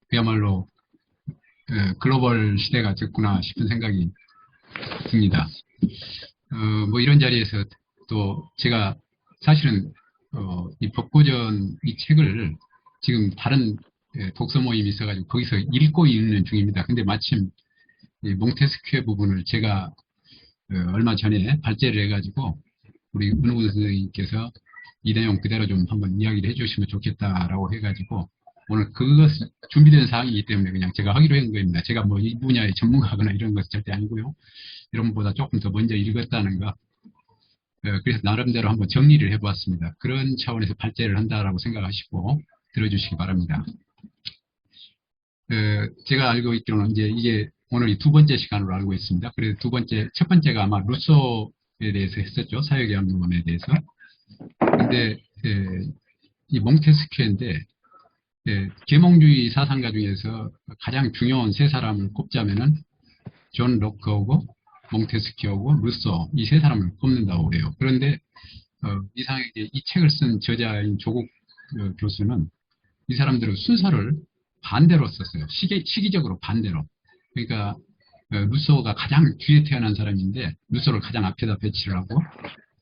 그야말로 글로벌 시대가 됐구나 싶은 생각이 듭니다. 뭐 이런 자리에서 또 제가 사실은 이 법고전 이 책을 지금 다른 독서 모임이 있어가지고 거기서 읽고 있는 중입니다. 근데 마침 이 몽테스큐의 부분을 제가 얼마 전에 발제를 해가지고 우리 은우 선생님께서 이 내용 그대로 좀 한번 이야기를 해주시면 좋겠다라고 해가지고 오늘 그것 준비된 사항이기 때문에 그냥 제가 하기로 한 겁니다. 제가 뭐 이 분야의 전문가거나 이런 것은 절대 아니고요. 이런 것보다 조금 더 먼저 읽었다는 거. 그래서 나름대로 한번 정리를 해보았습니다. 그런 차원에서 발제를 한다라고 생각하시고 들어주시기 바랍니다. 제가 알고 있기로는 이제 이게 오늘 이 두 번째 시간으로 알고 있습니다. 그래서 첫 번째가 아마 루소에 대해서 했었죠. 사회계약론에 대해서. 근데 이 몽테스큐인데 계몽주의 사상가 중에서 가장 중요한 세 사람을 꼽자면은 존 록크하고 몽테스큐하고 루소 이 세 사람을 꼽는다고 그래요. 그런데 이상하게 이 책을 쓴 저자인 조국 교수는 이 사람들의 순서를 반대로 썼어요. 시기적으로 반대로. 그러니까 루소가 가장 뒤에 태어난 사람인데 루소를 가장 앞에다 배치를 하고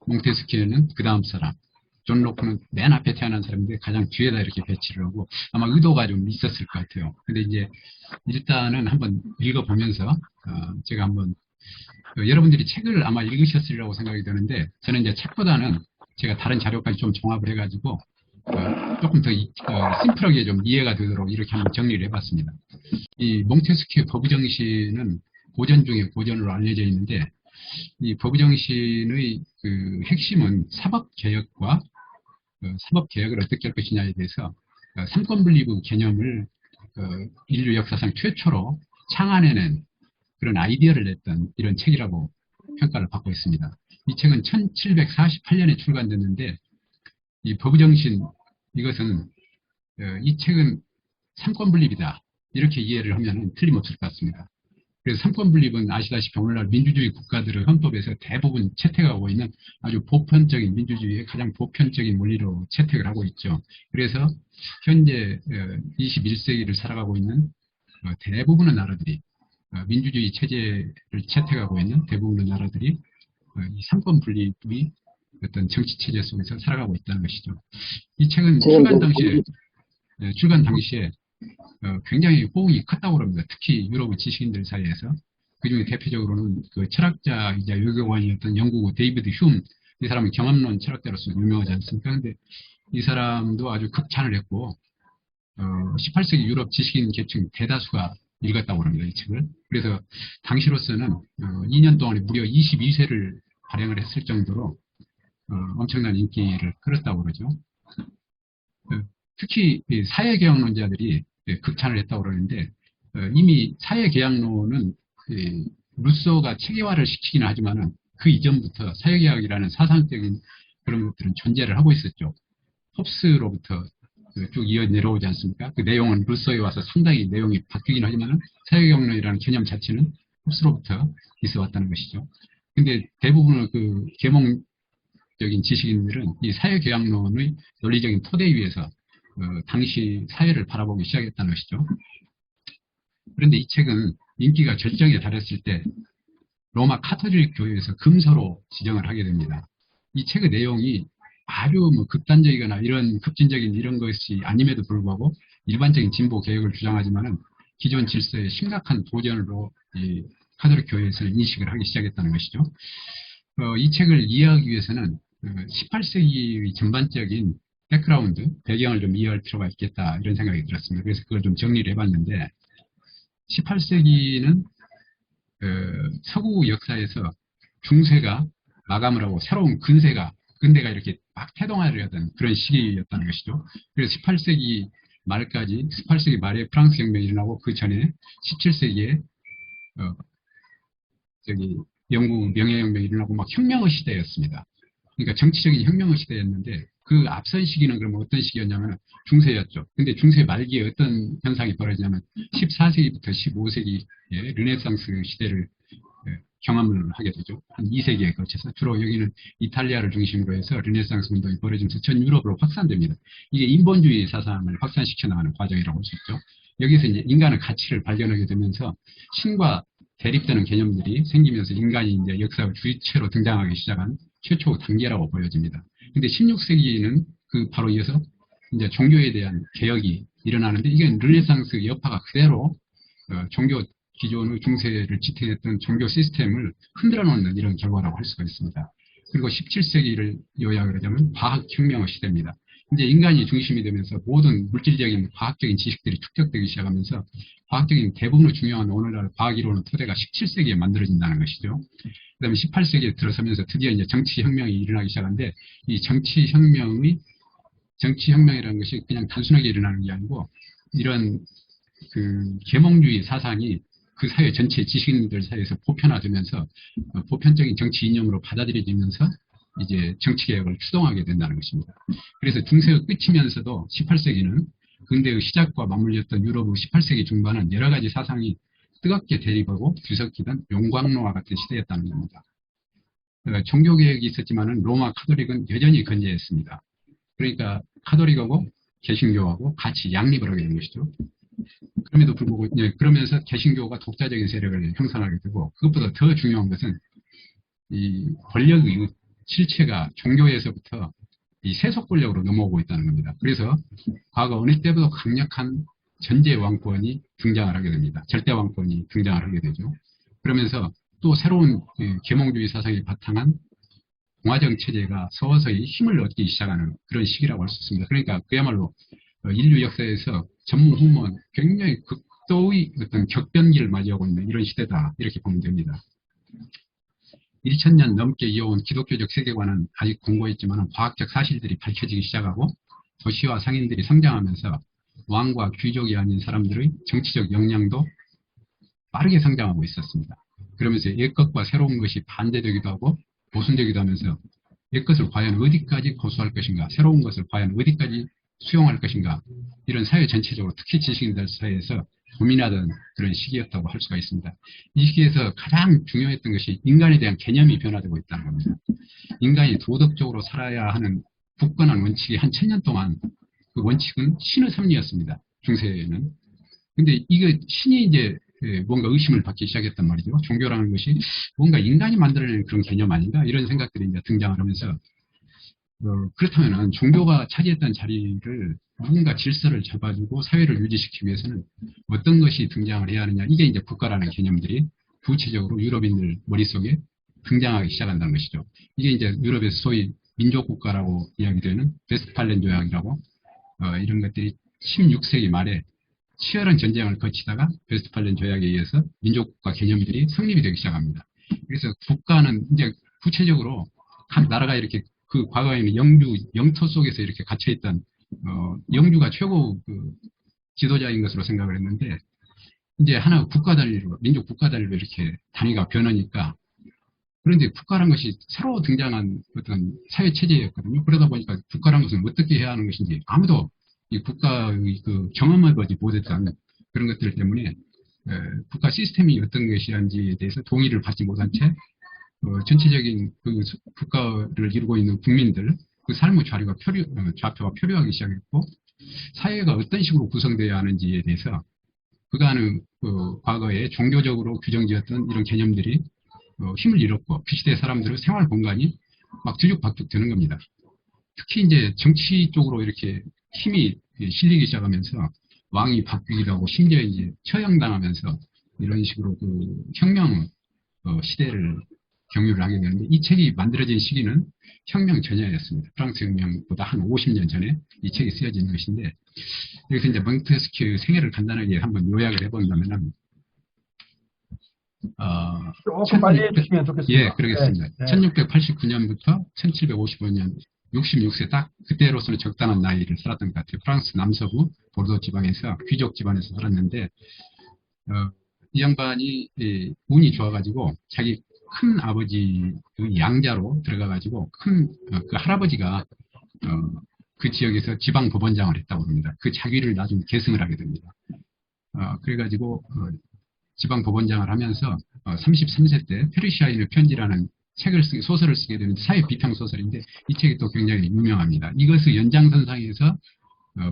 몽테스키에는 그 다음 사람, 존 로크는 맨 앞에 태어난 사람인데 가장 뒤에다 이렇게 배치를 하고 아마 의도가 좀 있었을 것 같아요. 근데 이제 일단은 한번 읽어보면서 제가 한번 여러분들이 책을 아마 읽으셨으리라고 생각이 드는데 저는 이제 책보다는 제가 다른 자료까지 좀 종합을 해가지고 조금 더 심플하게 좀 이해가 되도록 이렇게 한번 정리를 해봤습니다. 이 몽테스키의 거부정신은 고전 중에 고전으로 알려져 있는데 이 거부정신의 그 핵심은 사법개혁과 사법개혁을 어떻게 할 것이냐에 대해서 삼권분립의 개념을 인류 역사상 최초로 창안해낸 그런 아이디어를 냈던 이런 책이라고 평가를 받고 있습니다. 이 책은 1748년에 출간됐는데 이 거부정신 이것은 이 책은 삼권분립이다 이렇게 이해를 하면 틀림없을 것 같습니다. 그래서 삼권분립은 아시다시피 오늘날 민주주의 국가들의 헌법에서 대부분 채택하고 있는 아주 보편적인 민주주의의 가장 보편적인 원리로 채택을 하고 있죠. 그래서 현재 21세기를 살아가고 있는 대부분의 나라들이 민주주의 체제를 채택하고 있는 대부분의 나라들이 이 삼권분립의 어떤 정치 체제 속에서 살아가고 있다는 것이죠. 이 책은 출간 당시에 굉장히 호응이 컸다고 합니다. 특히 유럽의 지식인들 사이에서. 그 중에 대표적으로는 그 철학자이자 외교관이었던 영국의 데이비드 흉, 이 사람은 경험론 철학자로서 유명하지 않습니까? 근데 이 사람도 아주 극찬을 했고, 18세기 유럽 지식인 계층 대다수가 읽었다고 합니다, 이 책을. 그래서 당시로서는 2년 동안에 무려 22세를 발행을 했을 정도로 엄청난 인기를 끌었다고 그러죠. 특히 사회개혁론자들이 극찬을 했다고 그러는데 이미 사회개혁론은 루소가 체계화를 시키기는 하지만은 그 이전부터 사회개혁이라는 사상적인 그런 것들은 존재를 하고 있었죠. 홉스로부터 쭉 이어 내려오지 않습니까? 그 내용은 루소에 와서 상당히 내용이 바뀌긴 하지만은 사회개혁론이라는 개념 자체는 홉스로부터 있어 왔다는 것이죠. 근데 대부분의 그 계몽적인 지식인들은 이 사회개혁론의 논리적인 토대 위에서 당시 사회를 바라보기 시작했다는 것이죠. 그런데 이 책은 인기가 절정에 달했을 때 로마 카톨릭 교회에서 금서로 지정을 하게 됩니다. 이 책의 내용이 아주 뭐 극단적이거나 이런 급진적인 이런 것이 아님에도 불구하고 일반적인 진보 개혁을 주장하지만은 기존 질서의 심각한 도전으로 이 카톨릭 교회에서는 인식을 하기 시작했다는 것이죠. 이 책을 이해하기 위해서는 18세기의 전반적인 백그라운드, 배경을 좀 이해할 필요가 있겠다 이런 생각이 들었습니다. 그래서 그걸 좀 정리를 해봤는데 18세기는 서구 역사에서 중세가 마감을 하고 새로운 근대가 이렇게 막 태동하려 하던 그런 시기였다는 것이죠. 그래서 18세기 말까지 18세기 말에 프랑스 혁명이 일어나고 그 전에 17세기에 영국 명예혁명이 일어나고 막 혁명의 시대였습니다. 그러니까 정치적인 혁명의 시대였는데 그 앞선 시기는 그러면 어떤 시기였냐면 중세였죠. 근데 중세 말기에 어떤 현상이 벌어지냐면 14세기부터 15세기에 르네상스 시대를 경험을 하게 되죠. 한 2세기에 걸쳐서 주로 여기는 이탈리아를 중심으로 해서 르네상스 운동이 벌어지면서 전 유럽으로 확산됩니다. 이게 인본주의 사상을 확산시켜 나가는 과정이라고 할 수 있죠. 여기서 이제 인간의 가치를 발견하게 되면서 신과 대립되는 개념들이 생기면서 인간이 이제 역사 주체로 등장하기 시작한 최초 단계라고 보여집니다. 근데 16세기는 그 바로 이어서 이제 종교에 대한 개혁이 일어나는데 이게 르네상스 여파가 그대로 종교 기존의 중세를 지탱했던 종교 시스템을 흔들어 놓는 이런 결과라고 할 수가 있습니다. 그리고 17세기를 요약을 하자면 과학혁명의 시대입니다. 이제 인간이 중심이 되면서 모든 물질적인 과학적인 지식들이 축적되기 시작하면서 과학적인 대부분의 중요한 오늘날 과학이론의 토대가 17세기에 만들어진다는 것이죠. 그 다음에 18세기에 들어서면서 드디어 이제 정치혁명이 일어나기 시작하는데 이 정치혁명이라는 것이 그냥 단순하게 일어나는 게 아니고 이런 그 계몽주의 사상이 그 사회 전체 지식인들 사이에서 보편화되면서 보편적인 정치 이념으로 받아들여지면서 이제 정치개혁을 추동하게 된다는 것입니다. 그래서 중세의 끝이면서도 18세기는 근대의 시작과 맞물렸던 유럽의 18세기 중반은 여러 가지 사상이 뜨겁게 대립하고 뒤섞이던 용광로와 같은 시대였다는 겁니다. 종교개혁이 있었지만은 로마 카톨릭은 여전히 건재했습니다. 그러니까 카톨릭하고 개신교하고 같이 양립을 하게 된 것이죠. 그럼에도 불구하고 그러면서 개신교가 독자적인 세력을 형성하게 되고 그것보다 더 중요한 것은 이 권력의 실체가 종교에서부터 이 세속 권력으로 넘어오고 있다는 겁니다. 그래서 과거 어느 때보다 강력한 전제 왕권이 등장을 하게 됩니다. 절대 왕권이 등장을 하게 되죠. 그러면서 또 새로운 계몽주의 사상이 바탕한 공화정 체제가 서서히 힘을 얻기 시작하는 그런 시기라고 할 수 있습니다. 그러니까 그야말로 인류 역사에서 전무후무한 굉장히 극도의 어떤 격변기를 맞이하고 있는 이런 시대다 이렇게 보면 됩니다. 2000년 넘게 이어온 기독교적 세계관은 아직 공고했지만 과학적 사실들이 밝혀지기 시작하고 도시와 상인들이 성장하면서 왕과 귀족이 아닌 사람들의 정치적 역량도 빠르게 성장하고 있었습니다. 그러면서 옛것과 새로운 것이 반대되기도 하고 모순되기도 하면서 옛것을 과연 어디까지 고수할 것인가, 새로운 것을 과연 어디까지 수용할 것인가, 이런 사회 전체적으로 특히 지식인들 사이에서 고민하던 그런 시기였다고 할 수가 있습니다. 이 시기에서 가장 중요했던 것이 인간에 대한 개념이 변화되고 있다는 겁니다. 인간이 도덕적으로 살아야 하는 굳건한 원칙이 한 1000년 동안 그 원칙은 신의 섭리였습니다. 중세에는. 근데 이거 신이 이제 뭔가 의심을 받기 시작했단 말이죠. 종교라는 것이 뭔가 인간이 만들어낸 그런 개념 아닌가? 이런 생각들이 이제 등장을 하면서 그렇다면 종교가 차지했던 자리를 누군가 질서를 잡아주고 사회를 유지시키기 위해서는 어떤 것이 등장을 해야 하느냐. 이게 이제 국가라는 개념들이 구체적으로 유럽인들 머릿속에 등장하기 시작한다는 것이죠. 이게 이제 유럽에서 소위 민족국가라고 이야기되는 베스트팔렌 조약이라고 이런 것들이 16세기 말에 치열한 전쟁을 거치다가 베스트팔렌 조약에 의해서 민족국가 개념들이 성립이 되기 시작합니다. 그래서 국가는 이제 구체적으로 각 나라가 이렇게 그 과거에는 영토 속에서 이렇게 갇혀있던 영주가 최고 그 지도자인 것으로 생각을 했는데 이제 하나 국가 단위로 민족 국가 단위로 이렇게 단위가 변하니까 그런데 국가란 것이 새로 등장한 어떤 사회 체제였거든요. 그러다 보니까 국가란 것은 어떻게 해야 하는 것인지 아무도 이 국가의 그 경험해보지 못했던 그런 것들 때문에 국가 시스템이 어떤 것이었는지에 대해서 동의를 받지 못한 채 전체적인 그 국가를 이루고 있는 국민들 그 삶의 좌표가 표류하기 시작했고 사회가 어떤 식으로 구성되어야 하는지에 대해서 그간의 과거에 종교적으로 규정지었던 이런 개념들이 힘을 잃었고 그 시대 사람들의 생활 공간이 막 뒤죽박죽 되는 겁니다. 특히 이제 정치 쪽으로 이렇게 힘이 실리기 시작하면서 왕이 바뀌기도 하고 심지어 이제 처형당하면서 이런 식으로 그 혁명 시대를 경유를 하게 되는데 이 책이 만들어진 시기는 혁명 전야였습니다. 프랑스 혁명보다 한 50년 전에 이 책이 쓰여진 것인데 여기서 이제 몽테스키의 생애를 간단하게 한번 요약을 해본다면은 조금 빨리 해주시면 좋겠습니다. 예, 그러겠습니다. 네. 1689년부터 1755년 66세 딱 그때로서는 적당한 나이를 살았던 것 같아요. 프랑스 남서부 보르도 지방에서 귀족 집안에서 살았는데 이 양반이 운이 좋아가지고 자기 큰 아버지의 양자로 들어가가지고 그 할아버지가 그 지역에서 지방 법원장을 했다고 합니다. 그 자기를 나중에 계승을 하게 됩니다. 그래가지고 지방 법원장을 하면서 33세 때 페르시아인의 편지라는 소설을 쓰게 되는 사회 비평 소설인데 이 책이 또 굉장히 유명합니다. 이것의 연장선상에서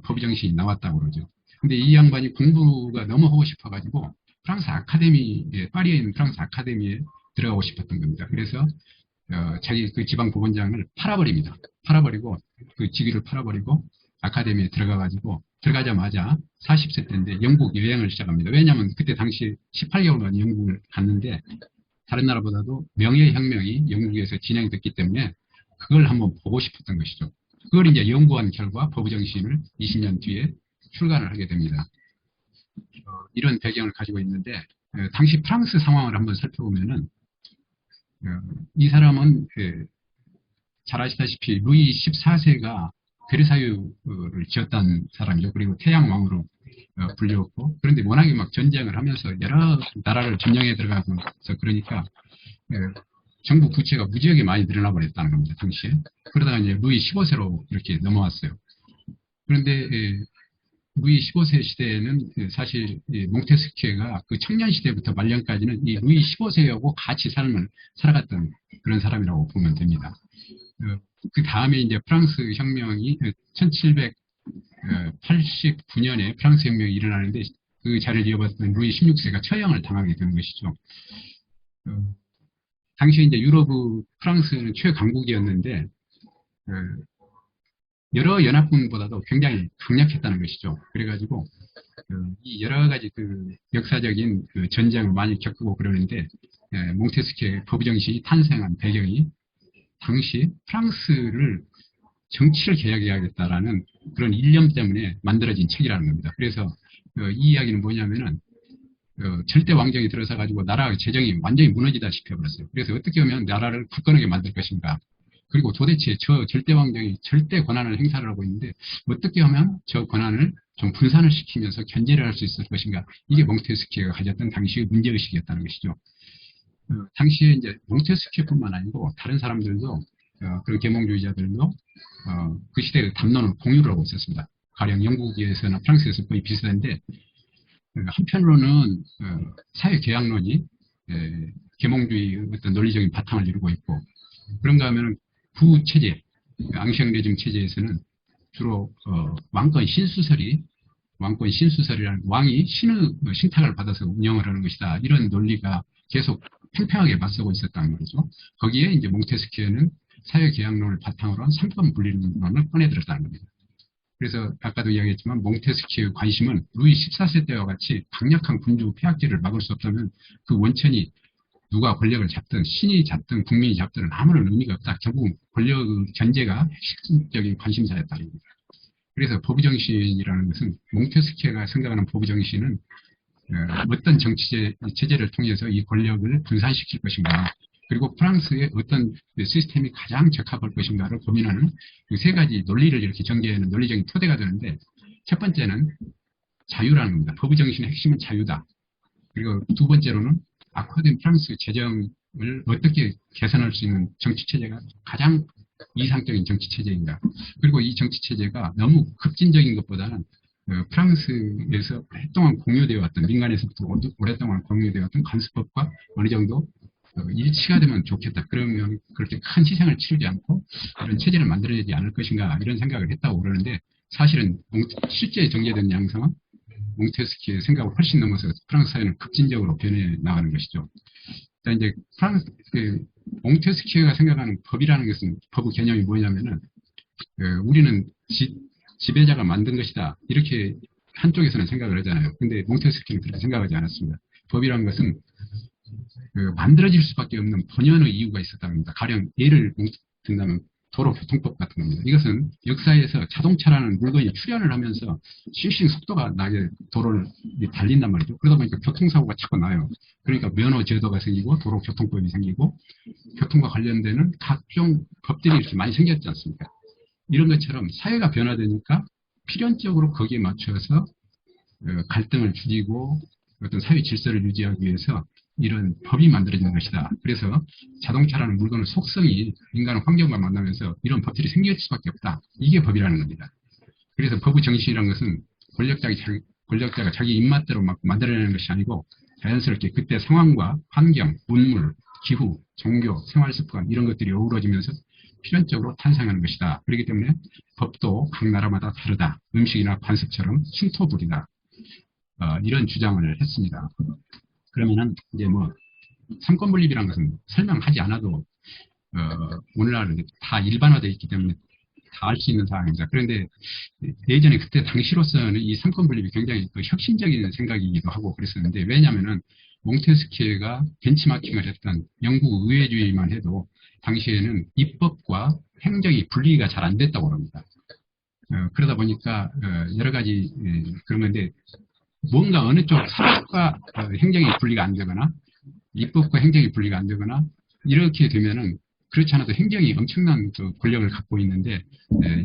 법의정신이 나왔다고 그러죠. 근데 이 양반이 공부가 너무 하고 싶어가지고 프랑스 아카데미, 파리에 있는 프랑스 아카데미에 들어가고 싶었던 겁니다. 그래서 자기 그 지방 부원장을 팔아버립니다. 팔아버리고 그 직위를 팔아버리고 아카데미에 들어가가지고 들어가자마자 40세 때인데 영국 여행을 시작합니다. 왜냐하면 그때 당시 18개월간 영국을 갔는데 다른 나라보다도 명예혁명이 영국에서 진행이 됐기 때문에 그걸 한번 보고 싶었던 것이죠. 그걸 이제 연구한 결과 버브정신을 20년 뒤에 출간을 하게 됩니다. 이런 배경을 가지고 있는데 당시 프랑스 상황을 한번 살펴보면은 이 사람은 잘 아시다시피 루이 14세가 베르사유를 지었던 사람이죠. 그리고 태양왕으로 불렸고 그런데 워낙에 막 전쟁을 하면서 여러 나라를 점령해 들어가서 그러니까 정부 부채가 무지하게 많이 늘어나 버렸다는 겁니다. 당시에. 그러다가 이제 루이 15세로 이렇게 넘어왔어요. 그런데 루이 15세 시대에는 사실 몽테스키에가 그 청년 시대부터 말년까지는 이 루이 15세하고 같이 삶을 살아갔던 그런 사람이라고 보면 됩니다. 그 다음에 이제 프랑스 혁명이 1789년에 프랑스 혁명이 일어나는데 그 자리를 이어받던 루이 16세가 처형을 당하게 되는 것이죠. 당시에 이제 유럽 프랑스는 최강국이었는데 여러 연합군보다도 굉장히 강력했다는 것이죠. 그래가지고 이 여러 가지 그 역사적인 그 전쟁을 많이 겪고 그러는데 몽테스키의 법정신이 탄생한 배경이 당시 프랑스를 정치를 개혁해야겠다라는 그런 일념 때문에 만들어진 책이라는 겁니다. 그래서 이 이야기는 뭐냐면은 절대 왕정이 들어서 가지고 나라 재정이 완전히 무너지다시피 해버렸어요. 그래서 어떻게 하면 나라를 굳건하게 만들 것인가. 그리고 도대체 저 절대 왕정이 절대 권한을 행사를 하고 있는데 어떻게 하면 저 권한을 좀 분산을 시키면서 견제를 할 수 있을 것인가. 이게 몽테스키가 가졌던 당시의 문제의식이었다는 것이죠. 당시에 이제 몽테스키뿐만 아니고 다른 사람들도 그런 계몽주의자들도 그 시대의 담론을 공유를 하고 있었습니다. 가령 영국에서나 프랑스에서 거의 비슷한데 한편으로는 사회계약론이 계몽주의 어떤 논리적인 바탕을 이루고 있고 그런가 하면 부체제, 앙시앙 레짐 체제에서는 주로 왕권 신수설이라는 왕이 신의 신탁을 받아서 운영을 하는 것이다. 이런 논리가 계속 팽팽하게 맞서고 있었다는 거죠. 거기에 이제 몽테스키에는 사회계약론을 바탕으로 한 삼권 분립론을 꺼내들었다는 겁니다. 그래서 아까도 이야기했지만 몽테스키의 관심은 루이 14세 때와 같이 강력한 군주 폐악제를 막을 수 없다면 그 원천이 누가 권력을 잡든 신이 잡든 국민이 잡든 아무런 의미가 없다. 결국 권력 견제가 핵심적인 관심사였다는 겁니다. 그래서 법의정신이라는 것은 몽테스키가 생각하는 법의정신은 어떤 정치 체제를 통해서 이 권력을 분산시킬 것인가 그리고 프랑스의 어떤 시스템이 가장 적합할 것인가를 고민하는 그 세 가지 논리를 이렇게 전개하는 논리적인 토대가 되는데 첫 번째는 자유라는 겁니다. 법의정신의 핵심은 자유다. 그리고 두 번째로는 악화된 프랑스 재정을 어떻게 개선할 수 있는 정치체제가 가장 이상적인 정치체제인가. 그리고 이 정치체제가 너무 급진적인 것보다는 프랑스에서 오랫동안 공유되어 왔던 민간에서부터 오랫동안 공유되어 왔던 관습법과 어느 정도 일치가 되면 좋겠다. 그러면 그렇게 큰 희생을 치르지 않고 이런 체제를 만들어내지 않을 것인가 이런 생각을 했다고 그러는데 사실은 실제 전개된 양상은 몽테스키의 생각을 훨씬 넘어서 프랑스 사회는 급진적으로 변해 나가는 것이죠. 이제 몽테스키가 생각하는 법이라는 것은 법의 개념이 뭐냐면은 우리는 지배자가 만든 것이다. 이렇게 한쪽에서는 생각을 하잖아요. 근데 몽테스키는 그렇게 생각하지 않았습니다. 법이라는 것은 만들어질 수밖에 없는 본연의 이유가 있었다는 겁니다. 가령 예를 든다면 도로교통법 같은 겁니다. 이것은 역사에서 자동차라는 물건이 출현을 하면서 실신 속도가 나게 도로를 달린단 말이죠. 그러다 보니까 교통사고가 자꾸 나요. 그러니까 면허 제도가 생기고 도로교통법이 생기고 교통과 관련되는 각종 법들이 이렇게 많이 생겼지 않습니까? 이런 것처럼 사회가 변화되니까 필연적으로 거기에 맞춰서 갈등을 줄이고 어떤 사회 질서를 유지하기 위해서 이런 법이 만들어지는 것이다. 그래서 자동차라는 물건의 속성이 인간의 환경과 만나면서 이런 법들이 생길 수밖에 없다. 이게 법이라는 겁니다. 그래서 법의 정신이라는 것은 권력자가 자기 입맛대로 막 만들어내는 것이 아니고 자연스럽게 그때 상황과 환경, 문물, 기후, 종교, 생활습관 이런 것들이 어우러지면서 필연적으로 탄생하는 것이다. 그렇기 때문에 법도 각 나라마다 다르다. 음식이나 관습처럼 신토불이다. 이런 주장을 했습니다. 그러면은 이제 뭐 삼권 분립이라는 것은 설명하지 않아도 오늘날 다 일반화되어 있기 때문에 다 알 수 있는 사항입니다. 그런데 예전에 그때 당시로서는 이 삼권 분립이 굉장히 혁신적인 생각이기도 하고 그랬었는데, 왜냐하면은 몽테스키에가 벤치마킹을 했던 영국 의회주의만 해도 당시에는 입법과 행정이 분리가 잘 안 됐다고 합니다. 그러다 보니까 여러 가지 그런 건데, 뭔가 어느 쪽 사법과 행정이 분리가 안 되거나 입법과 행정이 분리가 안 되거나 이렇게 되면은, 그렇지 않아도 행정이 엄청난 권력을 갖고 있는데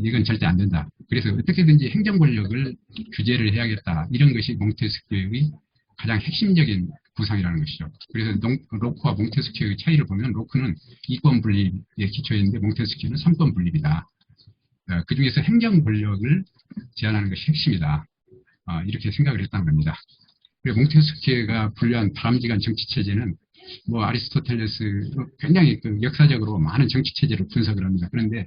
이건 절대 안 된다. 그래서 어떻게든지 행정 권력을 규제를 해야겠다. 이런 것이 몽테스키의 가장 핵심적인 구상이라는 것이죠. 그래서 로크와 몽테스키의 차이를 보면, 로크는 이권 분립에 기초했는데 몽테스키는 삼권 분립이다. 그 중에서 행정 권력을 제한하는 것이 핵심이다. 이렇게 생각을 했다는 겁니다. 그리고 몽테스키가 분류한 바람직한 정치체제는 뭐 아리스토텔레스 굉장히 역사적으로 많은 정치체제를 분석을 합니다. 그런데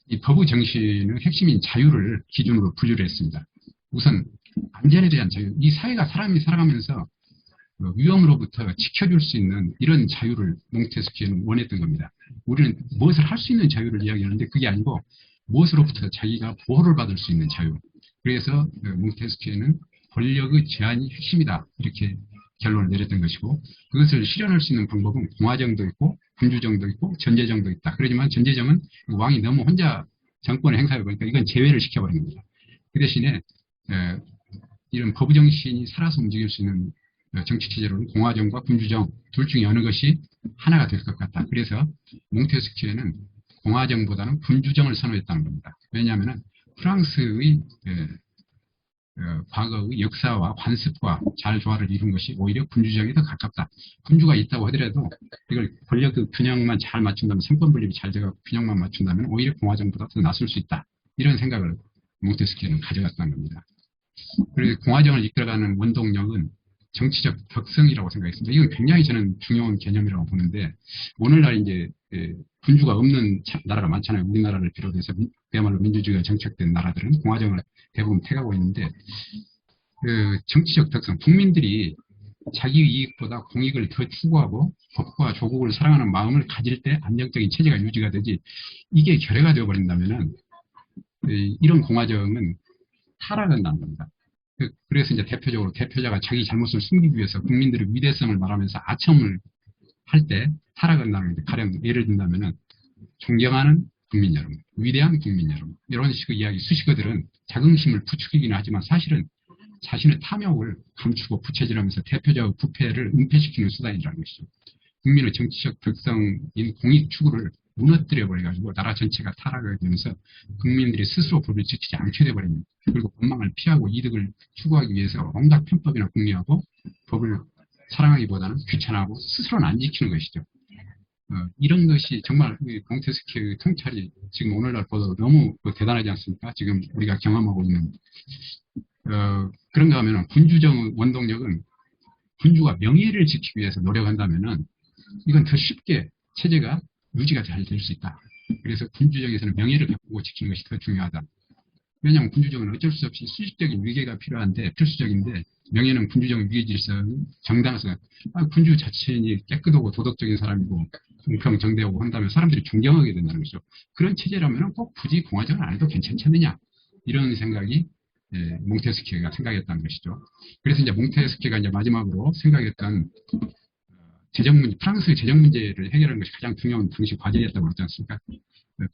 이 법의 정신의 핵심인 자유를 기준으로 분류를 했습니다. 우선 안전에 대한 자유, 이 사회가 사람이 살아가면서 위험으로부터 지켜줄 수 있는 이런 자유를 몽테스키는 원했던 겁니다. 우리는 무엇을 할 수 있는 자유를 이야기하는데 그게 아니고 무엇으로부터 자기가 보호를 받을 수 있는 자유. 그래서 몽테스키는 권력의 제한이 핵심이다, 이렇게 결론을 내렸던 것이고, 그것을 실현할 수 있는 방법은 공화정도 있고 군주정도 있고 전제정도 있다. 그렇지만 전제정은 왕이 너무 혼자 정권을 행사해 보니까 이건 제외를 시켜버린 겁니다. 그 대신에 이런 법의 정신이 살아서 움직일 수 있는 정치체제로는 공화정과 군주정 둘 중에 어느 것이 하나가 될 것 같다. 그래서 몽테스키에는 공화정보다는 군주정을 선호했다는 겁니다. 왜냐하면 프랑스의 과거의 역사와 관습과 잘 조화를 이룬 것이 오히려 군주정에 더 가깝다. 군주가 있다고 하더라도 이걸 권력 균형만 잘 맞춘다면, 삼권 분립이 잘 되고 균형만 맞춘다면 오히려 공화정보다 더 낫을 수 있다. 이런 생각을 몽테스키는 가져갔다는 겁니다. 그리고 공화정을 이끌어가는 원동력은 정치적 덕성이라고 생각했습니다. 이건 굉장히 저는 중요한 개념이라고 보는데, 오늘날 이제 군주가 없는 나라가 많잖아요. 우리나라를 비롯해서 그야말로 민주주의가 정착된 나라들은 공화정을 대부분 택하고 있는데, 정치적 덕성, 국민들이 자기 이익보다 공익을 더 추구하고 법과 조국을 사랑하는 마음을 가질 때 안정적인 체제가 유지가 되지, 이게 결여가 되어버린다면은 이런 공화정은 타락한다는 겁니다. 그래서 이제 대표적으로 대표자가 자기 잘못을 숨기기 위해서 국민들의 위대성을 말하면서 아첨을 할 때 타락한다는 게, 가령 예를 든다면은 존경하는 국민 여러분, 위대한 국민 여러분, 이런 식의 이야기 수식어들은 자긍심을 부추기기는 하지만 사실은 자신의 탐욕을 감추고 부채질하면서 대표적인 부패를 은폐시키는 수단이라는 것이죠. 국민의 정치적 덕성인 공익 추구를 무너뜨려 버려가지고 나라 전체가 타락하게 되면서 국민들이 스스로 법을 지키지 않게 돼버립니다. 그리고 법망을 피하고 이득을 추구하기 위해서 온갖 편법이나 궁리하고 법을 사랑하기보다는 귀찮아하고 스스로는 안 지키는 것이죠. 이런 것이 정말 몽테스키의 통찰이 지금 오늘날 보도 너무 대단하지 않습니까? 지금 우리가 경험하고 있는 그런가 하면, 군주정 원동력은 군주가 명예를 지키기 위해서 노력한다면은 이건 더 쉽게 체제가 유지가 잘 될 수 있다. 그래서 군주정에서는 명예를 바꾸고 지키는 것이 더 중요하다. 왜냐하면 군주정은 어쩔 수 없이 수직적인 위계가 필요한데, 필수적인데, 명예는 군주정 위계질서, 정당성, 군주 자신이 깨끗하고 도덕적인 사람이고 공평정대하고 한다면 사람들이 존경하게 된다는 것이죠. 그런 체제라면 꼭 굳이 공화정을 안 해도 괜찮지 않느냐, 이런 생각이 몽테스키가 생각했다는 것이죠. 그래서 이제 몽테스키가 이제 마지막으로 생각했던 프랑스의 재정 문제를 해결하는 것이 가장 중요한 당시 과제였다고 그랬지 않습니까?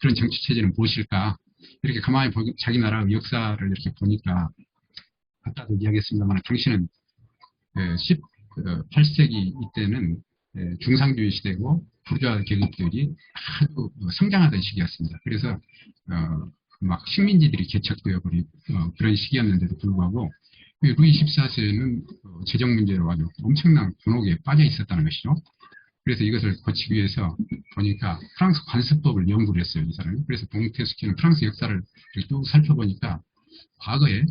그런 정치 체제는 무엇일까? 이렇게 가만히 자기 나라의 역사를 이렇게 보니까, 아까도 이야기했습니다만, 당시는 18세기 이때는 중상주의 시대고 부르주아 계급들이 아주 성장하던 시기였습니다. 그래서 막 식민지들이 개척되어 버린 그런 시기였는데도 불구하고 루이 14세는 재정 문제로 아주 엄청난 곤혹에 빠져 있었다는 것이죠. 그래서 이것을 고치기 위해서 보니까 프랑스 관습법을 연구를 했어요, 이 사람이. 그래서 몽테스키는 프랑스 역사를 쭉 살펴보니까 과거에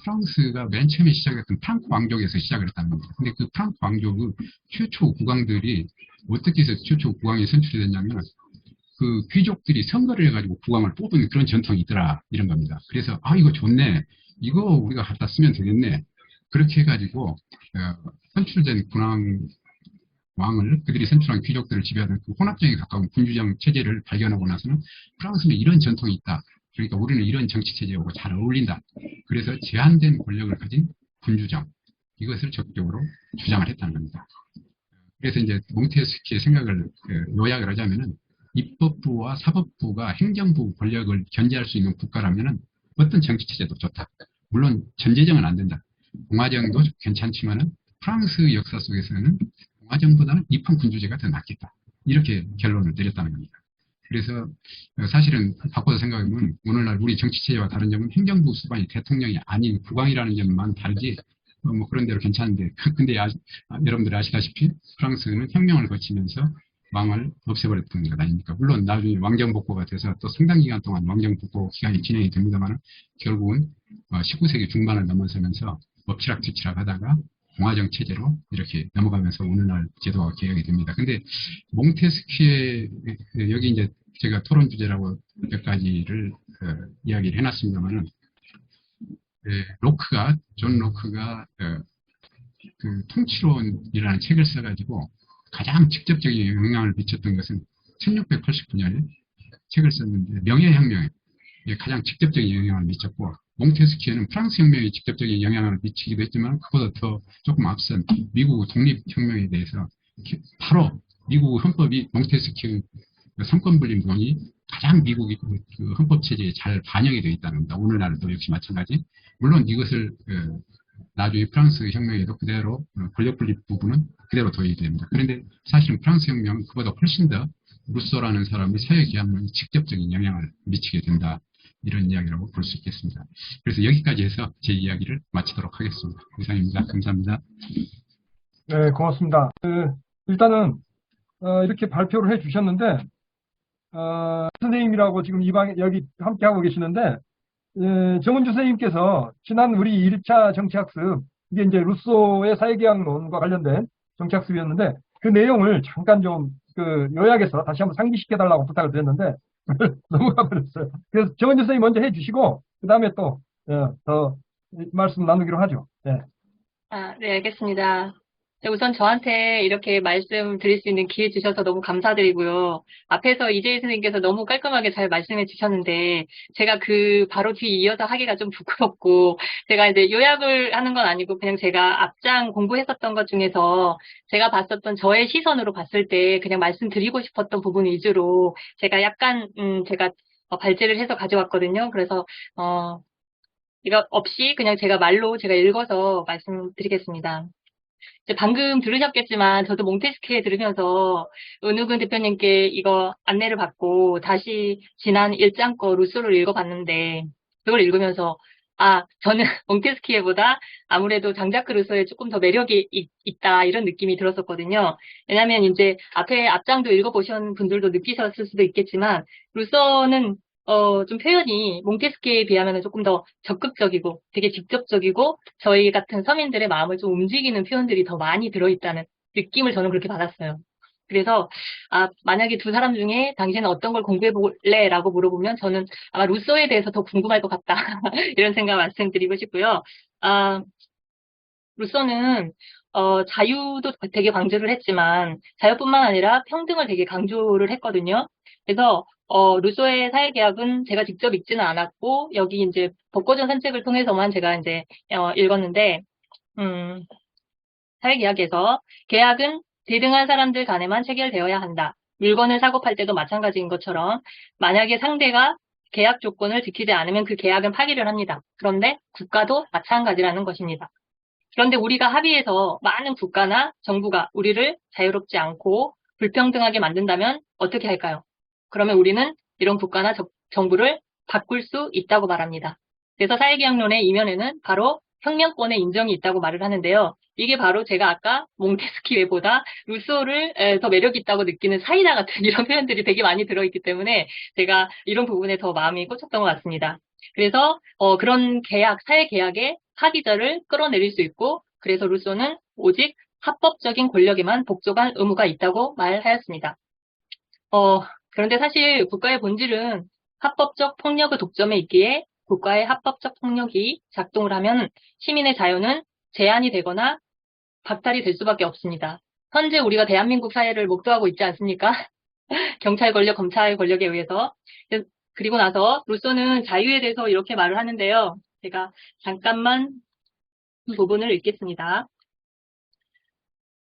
프랑스가 맨 처음에 시작했던 프랑크 왕족에서 시작을 했다는 겁니다. 근데 그 프랑크 왕족의 최초 국왕들이 어떻게 해서 최초 국왕이 선출이 됐냐면, 그 귀족들이 선거를 해가지고 국왕을 뽑은 그런 전통이 있더라, 이런 겁니다. 그래서 이거 좋네. 이거 우리가 갖다 쓰면 되겠네. 그렇게 해가지고 선출된 군왕 왕을 그들이 선출한 귀족들을 지배하던 그 혼합정에 가까운 군주정 체제를 발견하고 나서는 프랑스는 이런 전통이 있다. 그러니까 우리는 이런 정치 체제하고 잘 어울린다. 그래서 제한된 권력을 가진 군주정 이것을 적극적으로 주장을 했다는 겁니다. 그래서 이제 몽테스키의 생각을 요약을 하자면은 입법부와 사법부가 행정부 권력을 견제할 수 있는 국가라면은 어떤 정치 체제도 좋다. 물론 전제정은 안 된다. 공화정도 괜찮지만은 프랑스 역사 속에서는 공화정보다는 입헌군주제가 더 낫겠다. 이렇게 결론을 내렸다는 겁니다. 그래서 사실은 바꿔서 생각하면 오늘날 우리 정치체제와 다른 점은 행정부 수반이 대통령이 아닌 국왕이라는 점만 다르지 뭐 그런 대로 괜찮은데 근데 여러분들이 아시다시피 프랑스는 혁명을 거치면서 왕을 없애버렸던 것 아닙니까? 물론 나중에 왕정복고가 돼서 또 상당 기간 동안 왕정복고 기간이 진행이 됩니다만 결국은 19세기 중반을 넘어서면서 엎치락뒤치락 하다가 공화정 체제로 이렇게 넘어가면서 오늘날 제도가 개혁이 됩니다. 근데 몽테스키의 여기 이제 제가 토론 주제라고 몇 가지를 이야기를 해놨습니다만은 존 로크가 그 통치론이라는 책을 써가지고 가장 직접적인 영향을 미쳤던 것은 1689년에 책을 썼는데 명예혁명에 가장 직접적인 영향을 미쳤고 몽테스키에는 프랑스 혁명에 직접적인 영향을 미치기도 했지만 그보다 더 조금 앞선 미국 독립혁명에 대해서 바로 미국 헌법이 몽테스키 삼권분립론이 가장 미국의 그 헌법체제에 잘 반영이 되어 있다는 겁니다. 오늘날도 역시 마찬가지. 물론 이것을 나중에 프랑스 혁명에도 그대로 권력분립 부분은 그대로 도입이 됩니다. 그런데 사실은 프랑스 혁명은 그보다 훨씬 더 루소라는 사람이 사회계약론에 직접적인 영향을 미치게 된다. 이런 이야기라고 볼 수 있겠습니다. 그래서 여기까지 해서 제 이야기를 마치도록 하겠습니다. 이상입니다. 감사합니다. 네, 고맙습니다. 일단은 이렇게 발표를 해주셨는데 선생님이라고 지금 여기 함께 하고 계시는데 정은주 선생님께서 지난 우리 1차 정치학습 이게 이제 루소의 사회계약론과 관련된 정치학습이었는데 그 내용을 잠깐 좀 요약해서 다시 한번 상기시켜달라고 부탁을 드렸는데 넘어가 버렸어요. 그래서 정은주 선생님 먼저 해주시고 그 다음에 또 더 말씀 나누기로 하죠. 네. 네, 알겠습니다. 네, 우선 저한테 이렇게 말씀 드릴 수 있는 기회 주셔서 너무 감사드리고요. 앞에서 이재희 선생님께서 너무 깔끔하게 잘 말씀해 주셨는데, 제가 바로 뒤 이어서 하기가 좀 부끄럽고, 제가 이제 요약을 하는 건 아니고, 그냥 제가 앞장 공부했었던 것 중에서 제가 봤었던 저의 시선으로 봤을 때 그냥 말씀드리고 싶었던 부분 위주로 제가 약간, 제가 발제를 해서 가져왔거든요. 그래서, 이거 없이 그냥 제가 말로 제가 읽어서 말씀드리겠습니다. 이제 방금 들으셨겠지만 저도 몽테스키에 들으면서 은우근 대표님께 이거 안내를 받고 다시 지난 1장 거 루소를 읽어봤는데 그걸 읽으면서 저는 몽테스키에보다 아무래도 장자크 루소에 조금 더 매력이 있다 이런 느낌이 들었었거든요. 왜냐하면 이제 앞장도 읽어보신 분들도 느끼셨을 수도 있겠지만 루소는 좀 표현이 몽테스키에 비하면 조금 더 적극적이고 되게 직접적이고 저희 같은 서민들의 마음을 좀 움직이는 표현들이 더 많이 들어있다는 느낌을 저는 그렇게 받았어요. 그래서 만약에 두 사람 중에 당신은 어떤 걸 공부해 볼래? 라고 물어보면 저는 아마 루소에 대해서 더 궁금할 것 같다. 이런 생각 말씀드리고 싶고요. 루소는 자유도 되게 강조를 했지만 자유뿐만 아니라 평등을 되게 강조를 했거든요. 그래서 루소의 사회계약은 제가 직접 읽지는 않았고 여기 이제 법고전 산책을 통해서만 제가 이제 읽었는데 사회계약에서 계약은 대등한 사람들 간에만 체결되어야 한다. 물건을 사고 팔 때도 마찬가지인 것처럼 만약에 상대가 계약 조건을 지키지 않으면 그 계약은 파기를 합니다. 그런데 국가도 마찬가지라는 것입니다. 그런데 우리가 합의해서 많은 국가나 정부가 우리를 자유롭지 않고 불평등하게 만든다면 어떻게 할까요? 그러면 우리는 이런 국가나 정부를 바꿀 수 있다고 말합니다. 그래서 사회계약론의 이면에는 바로 혁명권의 인정이 있다고 말을 하는데요. 이게 바로 제가 아까 몽테스키웨보다 루소를 더 매력 있다고 느끼는 사이다 같은 이런 표현들이 되게 많이 들어있기 때문에 제가 이런 부분에 더 마음이 꽂혔던 것 같습니다. 그래서 그런 사회계약의 파기자를 끌어내릴 수 있고 그래서 루소는 오직 합법적인 권력에만 복종할 의무가 있다고 말하였습니다. 그런데 사실 국가의 본질은 합법적 폭력의 독점에 있기에 국가의 합법적 폭력이 작동을 하면 시민의 자유는 제한이 되거나 박탈이 될 수밖에 없습니다. 현재 우리가 대한민국 사회를 목도하고 있지 않습니까? 경찰 권력, 검찰 권력에 의해서. 그리고 나서 루소는 자유에 대해서 이렇게 말을 하는데요. 제가 잠깐만 이 부분을 읽겠습니다.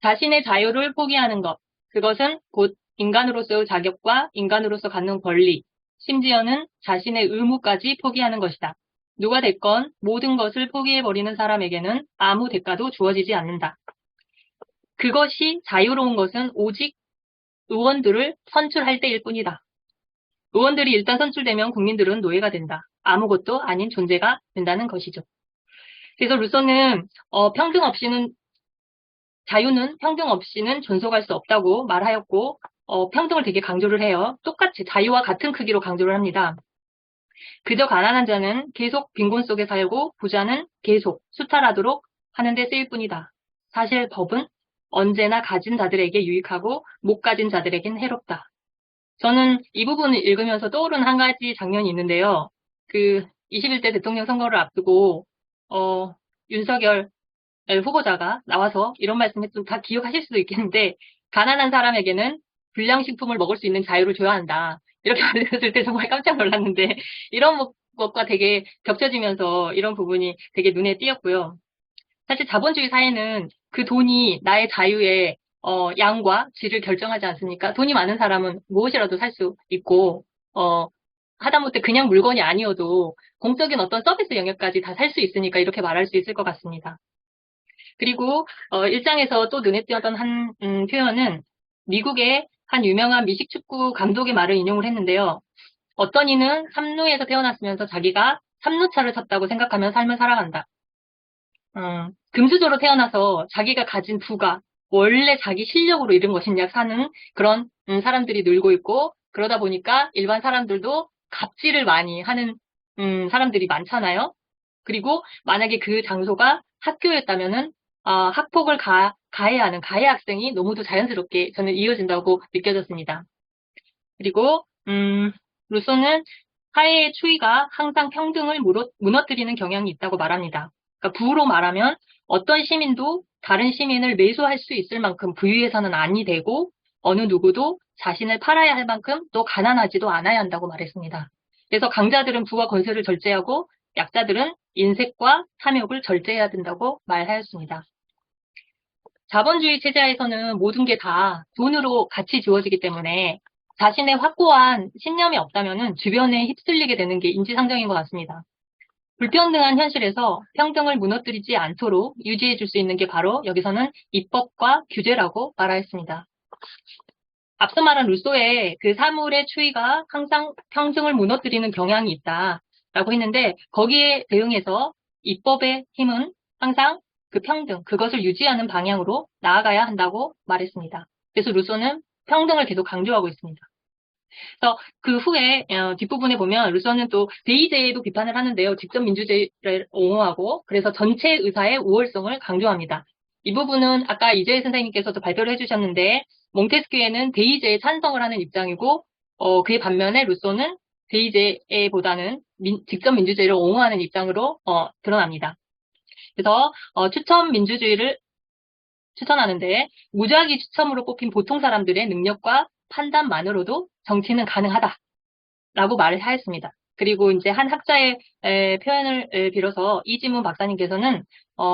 자신의 자유를 포기하는 것, 그것은 곧 인간으로서의 자격과 인간으로서 갖는 권리, 심지어는 자신의 의무까지 포기하는 것이다. 누가 됐건 모든 것을 포기해버리는 사람에게는 아무 대가도 주어지지 않는다. 그것이 자유로운 것은 오직 의원들을 선출할 때일 뿐이다. 의원들이 일단 선출되면 국민들은 노예가 된다. 아무것도 아닌 존재가 된다는 것이죠. 그래서 루소는 자유는 평등 없이는 존속할 수 없다고 말하였고 평등을 되게 강조를 해요. 똑같이 자유와 같은 크기로 강조를 합니다. 그저 가난한 자는 계속 빈곤 속에 살고 부자는 계속 수탈하도록 하는 데 쓰일 뿐이다. 사실 법은 언제나 가진 자들에게 유익하고 못 가진 자들에겐 해롭다. 저는 이 부분을 읽으면서 떠오른 한 가지 장면이 있는데요. 21대 대통령 선거를 앞두고 윤석열 후보자가 나와서 이런 말씀을 좀 다 기억하실 수도 있겠는데 가난한 사람에게는 불량식품을 먹을 수 있는 자유를 줘야 한다. 이렇게 말했을 때 정말 깜짝 놀랐는데 이런 것과 되게 겹쳐지면서 이런 부분이 되게 눈에 띄었고요. 사실 자본주의 사회는 그 돈이 나의 자유의 양과 질을 결정하지 않습니까? 돈이 많은 사람은 무엇이라도 살 수 있고 하다못해 그냥 물건이 아니어도 공적인 어떤 서비스 영역까지 다 살 수 있으니까 이렇게 말할 수 있을 것 같습니다. 그리고 일장에서 또 눈에 띄었던 한 표현은 미국의 한 유명한 미식축구 감독의 말을 인용을 했는데요. 어떤 이는 삼루에서 태어났으면서 자기가 삼루차를 쳤다고 생각하며 삶을 살아간다. 금수저로 태어나서 자기가 가진 부가 원래 자기 실력으로 이룬 것이냐 사는 그런 사람들이 늘고 있고 그러다 보니까 일반 사람들도 갑질을 많이 하는 사람들이 많잖아요. 그리고 만약에 그 장소가 학교였다면은 학폭을 가해야 하는 가해 학생이 너무도 자연스럽게 저는 이어진다고 느껴졌습니다. 그리고 루소는 사회의 추이가 항상 평등을 무너뜨리는 경향이 있다고 말합니다. 그러니까 부로 말하면 어떤 시민도 다른 시민을 매수할 수 있을 만큼 부유해서는 아니 되고 어느 누구도 자신을 팔아야 할 만큼 또 가난하지도 않아야 한다고 말했습니다. 그래서 강자들은 부와 권세를 절제하고 약자들은 인색과 탐욕을 절제해야 된다고 말하였습니다. 자본주의 체제에서는 모든 게 다 돈으로 같이 주어지기 때문에 자신의 확고한 신념이 없다면 주변에 휩쓸리게 되는 게 인지상정인 것 같습니다. 불평등한 현실에서 평등을 무너뜨리지 않도록 유지해 줄 수 있는 게 바로 여기서는 입법과 규제라고 말하였습니다. 앞서 말한 루소의 그 사물의 추이가 항상 평등을 무너뜨리는 경향이 있다라고 했는데 거기에 대응해서 입법의 힘은 항상 그 평등, 그것을 유지하는 방향으로 나아가야 한다고 말했습니다. 그래서 루소는 평등을 계속 강조하고 있습니다. 그래서 그 후에 뒷부분에 보면 루소는 또 대의제에도 비판을 하는데요. 직접 민주제를 옹호하고 그래서 전체 의사의 우월성을 강조합니다. 이 부분은 아까 이재희 선생님께서도 발표를 해주셨는데 몽테스키에는 대의제에 찬성을 하는 입장이고 그에 반면에 루소는 대의제보다는 직접 민주주의를 옹호하는 입장으로 드러납니다. 그래서 추천 민주주의를 추천하는데 무작위 추첨으로 뽑힌 보통 사람들의 능력과 판단만으로도 정치는 가능하다라고 말을 하였습니다. 그리고 이제 한 학자의 표현을 빌어서 이지문 박사님께서는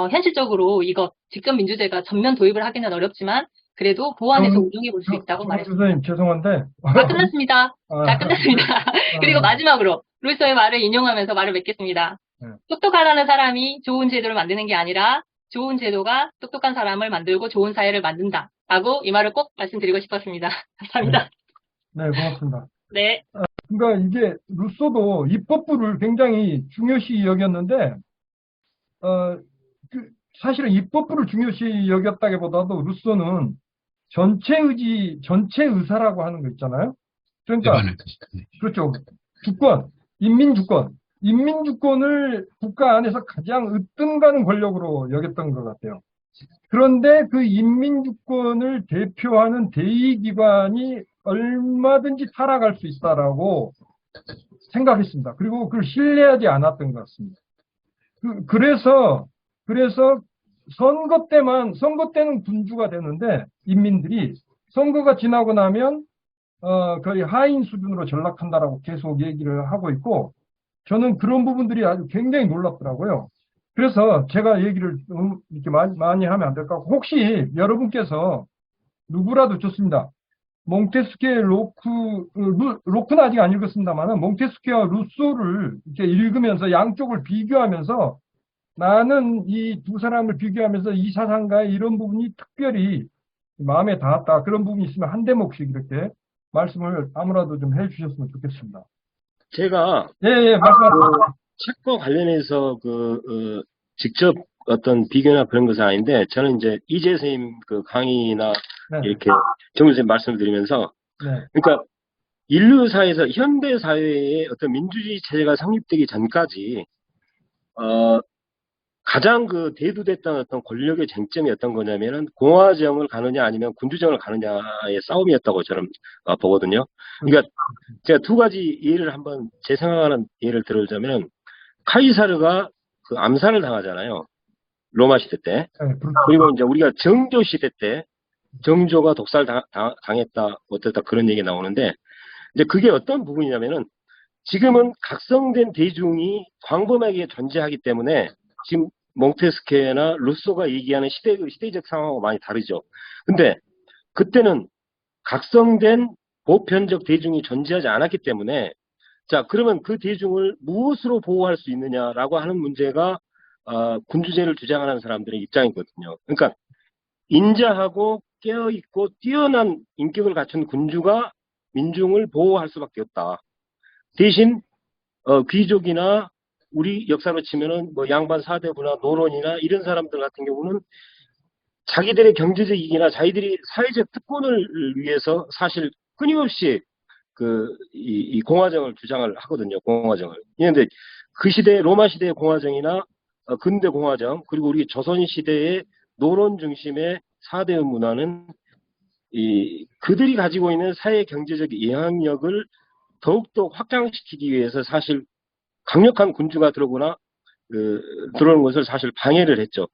현실적으로 이거 직접 민주제가 전면 도입을 하기는 어렵지만 그래도 보완해서 운용해 볼 수 있다고 말했습니다. 선생님 죄송한데 끝났습니다. 자, 끝났습니다. 그리고 마지막으로 루소의 말을 인용하면서 말을 맺겠습니다. 똑똑하다는 사람이 좋은 제도를 만드는 게 아니라 좋은 제도가 똑똑한 사람을 만들고 좋은 사회를 만든다. 라고 이 말을 꼭 말씀드리고 싶었습니다. 감사합니다. 네, 고맙습니다. 네. 그러니까 이게 루소도 입법부를 굉장히 중요시 여겼는데 사실은 입법부를 중요시 여겼다기보다도 루소는 전체 의지, 전체 의사라고 하는 거 있잖아요. 그러니까 그렇죠. 주권, 인민주권을 국가 안에서 가장 으뜸가는 권력으로 여겼던 것 같아요. 그런데 그 인민주권을 대표하는 대의기관이 얼마든지 타락할 수 있다라고 생각했습니다. 그리고 그걸 신뢰하지 않았던 것 같습니다. 그래서 선거 때는 군주가 되는데, 인민들이 선거가 지나고 나면, 거의 하인 수준으로 전락한다라고 계속 얘기를 하고 있고, 저는 그런 부분들이 아주 굉장히 놀랍더라고요. 그래서 제가 얘기를 이렇게 많이 하면 안 될까? 혹시 여러분께서 누구라도 좋습니다. 몽테스키의 로크는 아직 안 읽었습니다만은, 몽테스키와 루소를 이렇게 읽으면서 양쪽을 비교하면서, 나는 이 두 사람을 비교하면서 이 사상가의 이런 부분이 특별히 마음에 닿았다. 그런 부분이 있으면 한 대목씩 이렇게 말씀을 아무라도 좀 해주셨으면 좋겠습니다. 제가 예, 말씀하세요. 책과 관련해서 직접 어떤 비교나 그런 것은 아닌데, 저는 이제 이재 선생님 그 강의나 네, 이렇게 정우 선생님 말씀을 드리면서, 네, 그러니까 인류 사회에서 현대 사회의 어떤 민주주의 체제가 성립되기 전까지 가장 그 대두됐던 어떤 권력의 쟁점이 어떤 거냐면은 공화정을 가느냐 아니면 군주정을 가느냐의 싸움이었다고 저는 보거든요. 그러니까 제가 두 가지 예를 한번 제 생각하는 예를 들어보자면, 카이사르가 그 암살을 당하잖아요. 로마 시대 때. 네, 그리고 이제 우리가 정조 시대 때 정조가 독살 당했다 어떻다 그런 얘기 나오는데, 이제 그게 어떤 부분이냐면은, 지금은 각성된 대중이 광범하게 존재하기 때문에 지금 몽테스케나 루소가 얘기하는 시대적 상황하고 많이 다르죠. 근데 그때는 각성된 보편적 대중이 존재하지 않았기 때문에, 자, 그러면 그 대중을 무엇으로 보호할 수 있느냐라고 하는 문제가 군주제를 주장하는 사람들의 입장이거든요. 그러니까 인자하고 깨어있고 뛰어난 인격을 갖춘 군주가 민중을 보호할 수밖에 없다. 대신 귀족이나 우리 역사로 치면은 뭐 양반 사대부나 노론이나 이런 사람들 같은 경우는 자기들의 경제적 이익이나 자기들이 사회적 특권을 위해서 사실 끊임없이 이 공화정을 주장을 하거든요. 공화정을. 그런데 그 시대 로마 시대의 공화정이나 근대 공화정, 그리고 우리 조선 시대의 노론 중심의 사대의 문화는 그들이 가지고 있는 사회 경제적 영향력을 더욱더 확장시키기 위해서 사실 강력한 군주가 들어오는 것을 사실 방해를 했죠.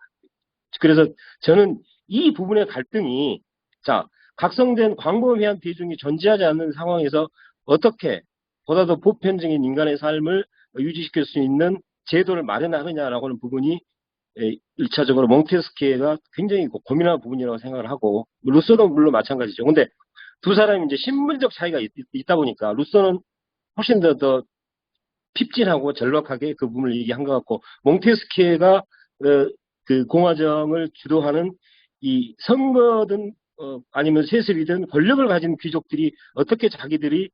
그래서 저는 이 부분의 갈등이, 자, 각성된 광범위한 대중이 존재하지 않는 상황에서 어떻게 보다 더 보편적인 인간의 삶을 유지시킬 수 있는 제도를 마련하느냐라고 하는 부분이 1차적으로 몽테스키에가 굉장히 고민하는 부분이라고 생각을 하고, 루소도 물론 마찬가지죠. 근데 두 사람이 이제 신분적 차이가 있다 보니까 루소는 훨씬 더 핍진하고 전락하게 그 부분을 얘기한 것 같고, 몽테스키에가 그 공화정을 주도하는 이 선거든 아니면 세습이든 권력을 가진 귀족들이 어떻게 자기들이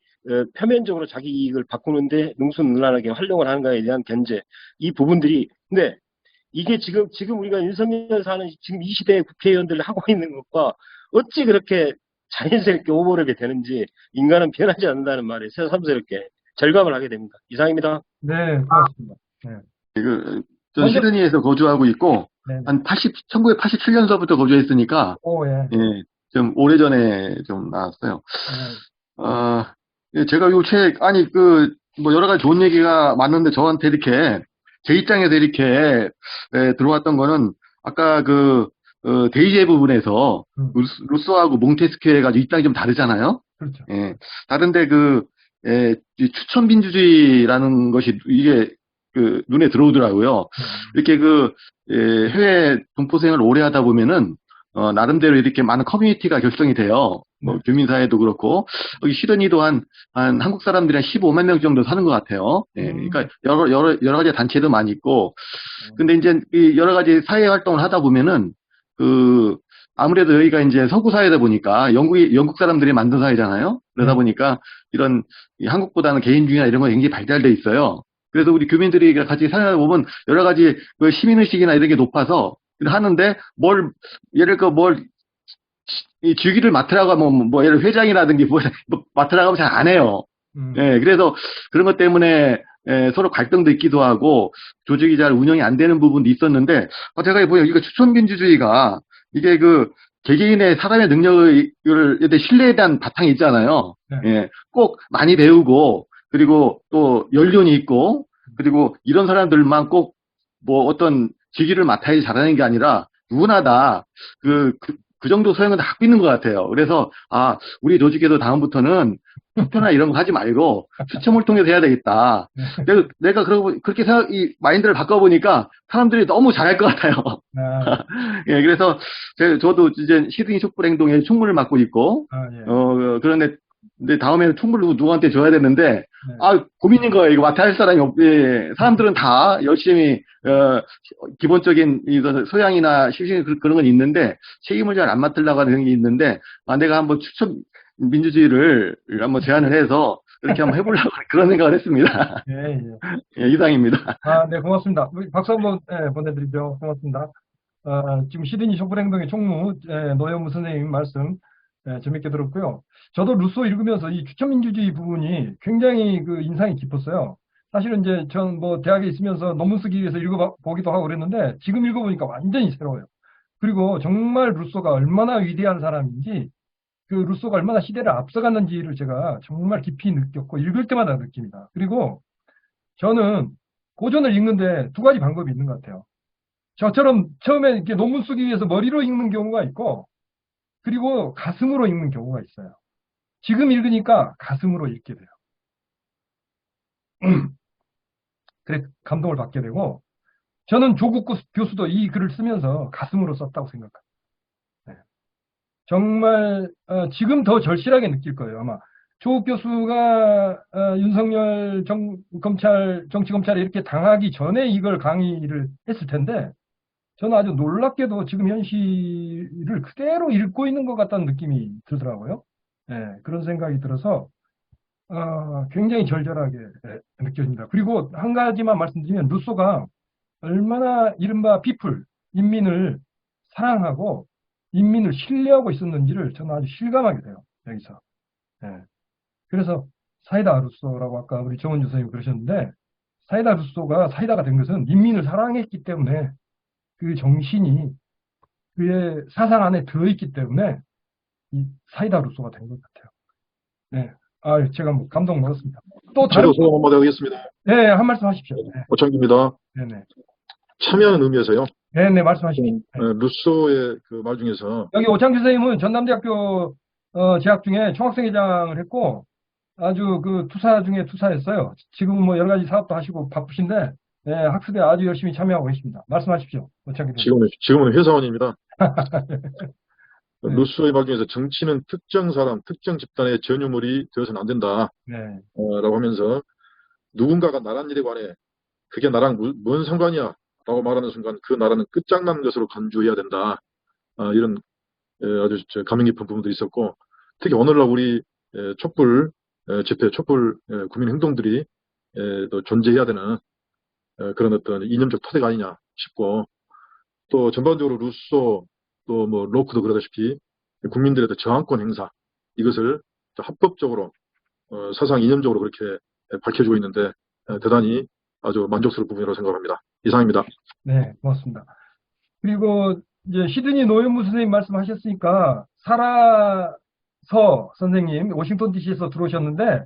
표면적으로 자기 이익을 바꾸는데 능수능란하게 활용을 하는가에 대한 견제, 이 부분들이, 근데 이게 지금 우리가 윤석열 사는 지금 이 시대의 국회의원들 하고 있는 것과 어찌 그렇게 자연스럽게 오버랩이 되는지, 인간은 변하지 않는다는 말에 새삼스럽게 절감을 하게 됩니다. 이상입니다. 네, 고맙습니다. 네. 전 시드니에서 거주하고 있고, 네. 한 1987년서부터 거주했으니까, 예. 예, 좀 오래전에 좀 나왔어요. 네. 제가 요 책, 뭐 여러 가지 좋은 얘기가 많은데 저한테 이렇게, 제 입장에서 이렇게, 들어왔던 거는, 아까 데이제 부분에서, 루소하고 몽테스키에가 입장이 좀 다르잖아요? 그렇죠. 예. 다른데 이 추천민주주의라는 것이 이게 눈에 들어오더라고요. 이렇게 해외 동포생활을 오래 하다 보면은, 나름대로 이렇게 많은 커뮤니티가 결성이 돼요. 뭐, 교민사회도 그렇고, 여기 시드니도 한국 사람들이 한 15만 명 정도 사는 것 같아요. 예. 그러니까 여러 가지 단체도 많이 있고, 근데 이제 여러 가지 사회 활동을 하다 보면은, 아무래도 여기가 이제 서구 사회다 보니까 영국 사람들이 만든 사회잖아요. 그러다 보니까 이런 한국보다는 개인주의나 이런 거 굉장히 발달돼 있어요. 그래서 우리 교민들이 같이 살다 보면 여러 가지 시민의식이나 이런 게 높아서 하는데 예를 들어 이 주기를 맡으라고 하면 예를 들어 회장이라든지 맡으라고 하면 잘 안 해요. 예, 그래서 그런 것 때문에 서로 갈등도 있기도 하고 조직이 잘 운영이 안 되는 부분도 있었는데, 제가 보면 이거 추천민주주의가 이게 개개인의 사람의 능력을 신뢰에 대한 바탕이 있잖아요. 네. 예, 꼭 많이 배우고 그리고 또 연륜이 있고, 그리고 이런 사람들만 꼭 뭐 어떤 직위를 맡아야지 잘하는 게 아니라 누구나 다 그 정도 소양은 다 갖고 있는 것 같아요. 그래서, 우리 조직에도 다음부터는 투표나 이런 거 하지 말고 추첨을 통해서 해야 되겠다. 내가 그렇게 이 마인드를 바꿔보니까 사람들이 너무 잘할 것 같아요. 아, 예, 그래서 저도 이제 시드니 촛불 행동에 총무를 맡고 있고, 예. 그런데 근데 다음에는 총무를 누구한테 줘야 되는데, 네. 고민인 거예요. 이거 맡아야 할 사람이 예, 사람들은 다 열심히, 기본적인 소양이나 실신 그런 건 있는데, 책임을 잘 안 맡으려고 하는 게 있는데, 내가 한번 추천 민주주의를 한번 제안을 해서, 그렇게 한번 해보려고 그런 생각을 했습니다. 예, 예. 예, 이상입니다. 네, 고맙습니다. 우리 박수 한번 보내드리죠. 고맙습니다. 지금 시드니 촛불행동의 총무 노현무 선생님 말씀 재밌게 들었고요. 저도 루소 읽으면서 이 추천민주주의 부분이 굉장히 그 인상이 깊었어요. 사실은 이제 전 뭐 대학에 있으면서 논문 쓰기 위해서 읽어보기도 하고 그랬는데 지금 읽어보니까 완전히 새로워요. 그리고 정말 루소가 얼마나 위대한 사람인지 그 루소가 얼마나 시대를 앞서갔는지를 제가 정말 깊이 느꼈고 읽을 때마다 느낍니다. 그리고 저는 고전을 읽는데 두 가지 방법이 있는 것 같아요. 저처럼 처음에 이렇게 논문 쓰기 위해서 머리로 읽는 경우가 있고, 그리고 가슴으로 읽는 경우가 있어요. 지금 읽으니까 가슴으로 읽게 돼요. 그래, 감동을 받게 되고, 저는 조국 교수도 이 글을 쓰면서 가슴으로 썼다고 생각합니다. 네. 정말, 지금 더 절실하게 느낄 거예요, 아마. 조국 교수가 윤석열 정치검찰에 이렇게 당하기 전에 이걸 강의를 했을 텐데, 저는 아주 놀랍게도 지금 현실을 그대로 읽고 있는 것 같다는 느낌이 들더라고요. 예, 그런 생각이 들어서 굉장히 절절하게 느껴집니다. 그리고 한 가지만 말씀드리면 루소가 얼마나 이른바 피플, 인민을 사랑하고 인민을 신뢰하고 있었는지를 저는 아주 실감하게 돼요. 여기서. 예. 그래서 사이다 루소라고 아까 우리 정은주 선생님 그러셨는데, 사이다 루소가 사이다가 된 것은 인민을 사랑했기 때문에 그 정신이 그의 사상 안에 들어있기 때문에 이 사이다 루소가 된 것 같아요. 네. 제가 뭐 감동 먹었습니다. 또 다른 제가 소감 한마디 하겠습니다. 네, 한 말씀 하십시오. 네. 오창기입니다. 네네. 참여하는 의미에서요. 네네, 말씀하십시오. 네. 루소의 그 말 중에서 여기 오창규 선생님은 전남대학교 재학 중에 총학생회장을 했고 아주 그 투사 중에 투사했어요. 지금은 뭐 여러 가지 사업도 하시고 바쁘신데 학습에 아주 열심히 참여하고 계십니다. 말씀하십시오. 오창규 선생님. 지금은 회사원입니다. 네. 루소의 말 중에서 정치는 특정 사람, 특정 집단의 전유물이 되어서는 안 된다. 네. 라고 하면서 누군가가 나란 일에 관해 그게 나랑 뭔 상관이야 라고 말하는 순간 그 나라는 끝장난 것으로 간주해야 된다. 이런 아주 감명 깊은 부분도 있었고, 특히 오늘날 우리 촛불 집회, 촛불 국민 행동들이 또 존재해야 되는 그런 어떤 이념적 토대가 아니냐 싶고, 또 전반적으로 루소 또 뭐 로크도 그러다시피 국민들의 저항권 행사, 이것을 합법적으로 사상 이념적으로 그렇게 밝혀주고 있는데 대단히 아주 만족스러운 부분이라고 생각합니다. 이상입니다. 네, 고맙습니다. 그리고 이제 시드니 노현무 선생님 말씀하셨으니까 사라서 선생님 워싱턴 DC에서 들어오셨는데,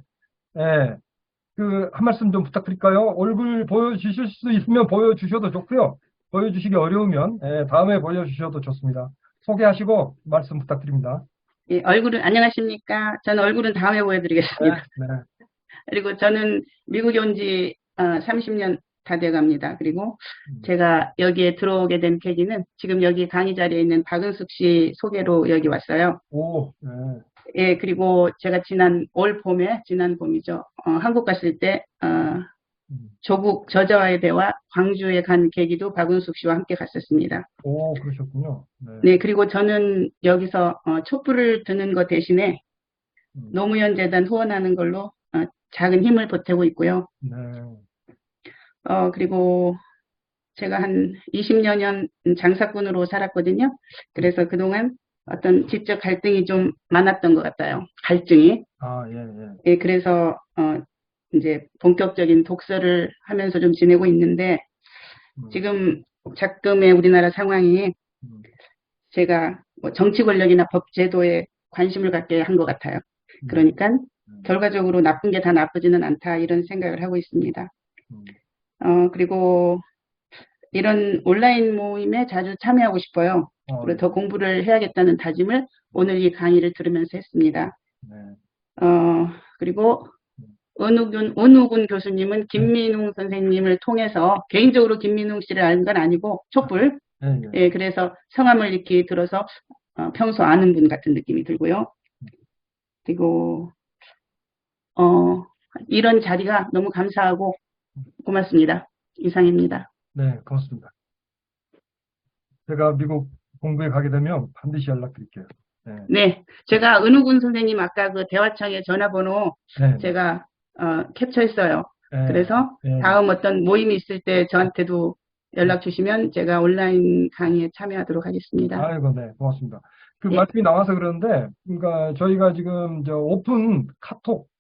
그 한 말씀 좀 부탁드릴까요? 얼굴 보여주실 수 있으면 보여주셔도 좋고요. 보여주시기 어려우면 다음에 보여주셔도 좋습니다. 소개하시고 말씀 부탁드립니다. 예, 안녕하십니까. 저는 얼굴은 다음에 보여드리겠습니다. 네. 그리고 저는 미국에 온 지 30년 다 돼갑니다. 그리고 제가 여기에 들어오게 된 계기는 지금 여기 강의 자리에 있는 박은숙 씨 소개로 여기 왔어요. 오, 네. 예, 그리고 제가 지난 봄이죠. 한국 갔을 때, 조국 저자와의 대화 광주에 간 계기도 박은숙 씨와 함께 갔었습니다. 오, 그러셨군요. 네, 그리고 저는 여기서 촛불을 드는 것 대신에 노무현 재단 후원하는 걸로 작은 힘을 보태고 있고요. 네. 그리고 제가 한 20여 년 장사꾼으로 살았거든요. 그래서 그동안 어떤 지적 갈등이 좀 많았던 것 같아요. 갈증이. 예, 그래서 이제 본격적인 독서를 하면서 좀 지내고 있는데, 지금 작금의 우리나라 상황이 제가 뭐 정치 권력이나 법 제도에 관심을 갖게 한 것 같아요. 그러니까 결과적으로 나쁜 게 다 나쁘지는 않다 이런 생각을 하고 있습니다. 그리고 이런 온라인 모임에 자주 참여하고 싶어요. 그리고 더 공부를 해야겠다는 다짐을 오늘 이 강의를 들으면서 했습니다. 그리고 은우군 교수님은 김민웅 선생님을 통해서 개인적으로 김민웅 씨를 아는 건 아니고 촛불. 예, 그래서 성함을 이렇게 들어서 평소 아는 분 같은 느낌이 들고요. 그리고 이런 자리가 너무 감사하고 고맙습니다. 이상입니다. 네, 고맙습니다. 제가 미국 공부에 가게 되면 반드시 연락드릴게요. 네, 제가 은우군 선생님 아까 그 대화창에 전화번호 네. 제가 캡처했어요. 그래서 다음 어떤 모임이 있을 때 저한테도 연락 주시면 제가 온라인 강의에 참여하도록 하겠습니다. 아이고, 네, 고맙습니다. 그 예. 말씀이 나와서 그러는데, 그러니까 저희가 지금 오픈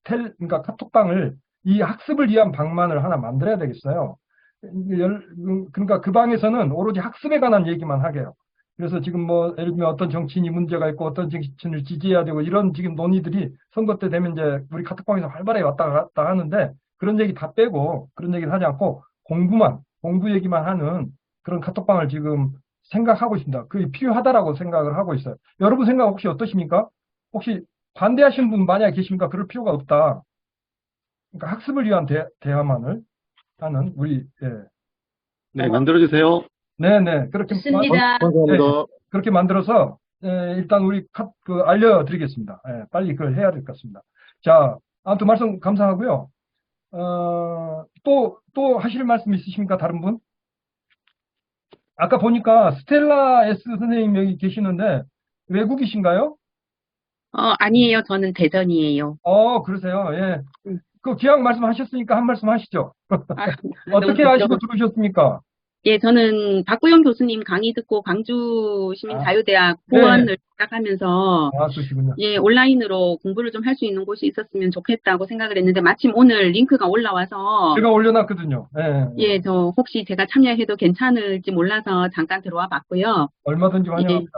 그러니까 카톡방을 이 학습을 위한 방만을 하나 만들어야 되겠어요. 그러니까 그 방에서는 오로지 학습에 관한 얘기만 하게요. 그래서 지금 뭐 예를 들면 어떤 정치인이 문제가 있고 어떤 정치인을 지지해야 되고 이런 지금 논의들이 선거 때 되면 이제 우리 카톡방에서 활발하게 왔다 갔다 하는데 그런 얘기 다 빼고 그런 얘기를 하지 않고 공부 얘기만 하는 그런 카톡방을 지금 생각하고 있습니다. 그게 필요하다라고 생각을 하고 있어요. 여러분 생각 혹시 어떠십니까? 혹시 반대하시는 분 만약에 계십니까? 그럴 필요가 없다. 그러니까 학습을 위한 대화만을 하는 우리 네, 만들어주세요. 네네 그렇게 좋습니다. 감사합니다. 그렇게 만들어서 일단 우리 알려드리겠습니다. 빨리 그걸 해야 될 것 같습니다. 자, 아무튼 말씀 감사하고요. 또 하실 말씀 있으십니까? 다른 분? 아까 보니까 스텔라 S 선생님 여기 계시는데 외국이신가요? 아니에요. 저는 대전이에요. 그러세요. 예. 그 기왕 말씀하셨으니까 한 말씀 하시죠. 어떻게 너무 아시고 들으셨습니까? 예, 저는 박구영 교수님 강의 듣고 광주 시민자유대학 네. 후원을 시작하면서 그러시군요. 예, 온라인으로 공부를 좀 할 수 있는 곳이 있었으면 좋겠다고 생각을 했는데 마침 오늘 링크가 올라와서 제가 올려놨거든요. 예, 저 혹시 제가 참여해도 괜찮을지 몰라서 잠깐 들어와 봤고요. 얼마든지 환영합니다.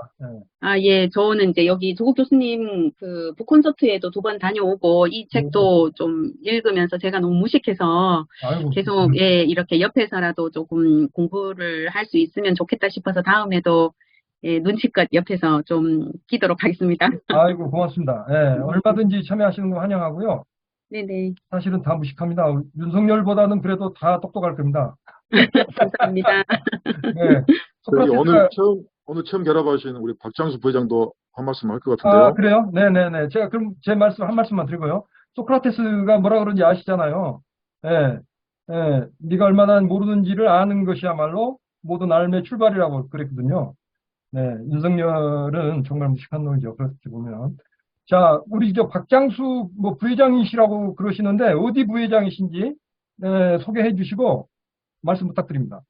예, 저는 이제 여기 조국 교수님 그 북콘서트에도 2번 다녀오고 이 책도 좀 읽으면서 제가 너무 무식해서 계속 예, 이렇게 옆에서라도 조금 공부를 할 수 있으면 좋겠다 싶어서 다음에도 예, 눈치껏 옆에서 좀 끼도록 하겠습니다. 아이고, 고맙습니다. 얼마든지 참여하시는 거 환영하고요. 네네. 사실은 다 무식합니다. 윤석열보다는 그래도 다 똑똑할 겁니다. 감사합니다. 네. 오늘 처음 결합하신 우리 박장수 부회장도 한 말씀 할 것 같은데요. 그래요? 네네네. 제가 그럼 제 말씀 한 말씀만 드리고요. 소크라테스가 뭐라 그런지 아시잖아요. 네가 얼마나 모르는지를 아는 것이야말로 모든 알의 출발이라고 그랬거든요. 네, 윤석열은 정말 무식한 놈이죠. 그렇게 보면. 자, 우리 박장수 부회장이시라고 그러시는데 어디 부회장이신지 소개해 주시고 말씀 부탁드립니다.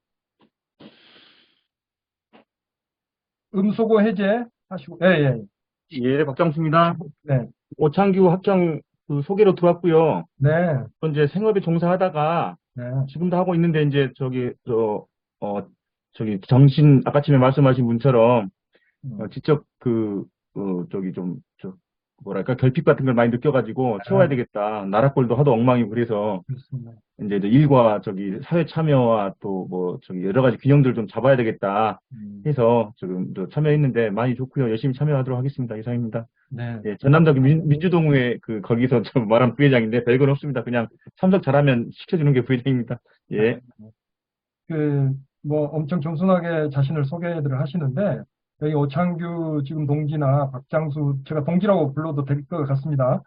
음소거 해제 하시고. 예, 박장수입니다. 네. 오창규 학장 그 소개로 들어왔고요. 네. 이제 생업에 종사하다가 지금도 하고 있는데 이제 아까쯤에 말씀하신 분처럼 직접 결핍 같은 걸 많이 느껴가지고 채워야 되겠다. 나라꼴도 하도 엉망이고 그래서 그렇습니다. 이제 일과 사회 참여와 또 여러 가지 균형들을 좀 잡아야 되겠다 해서 지금 참여했는데 많이 좋고요. 열심히 참여하도록 하겠습니다. 이상입니다. 네. 예, 전남도 민주동회 거기서 말한 부회장인데 별건 없습니다. 그냥 참석 잘하면 시켜주는 게 부회장입니다. 예. 엄청 겸손하게 자신을 소개를 하시는데, 여기 오창규 지금 동지나 박장수, 제가 동지라고 불러도 될 것 같습니다.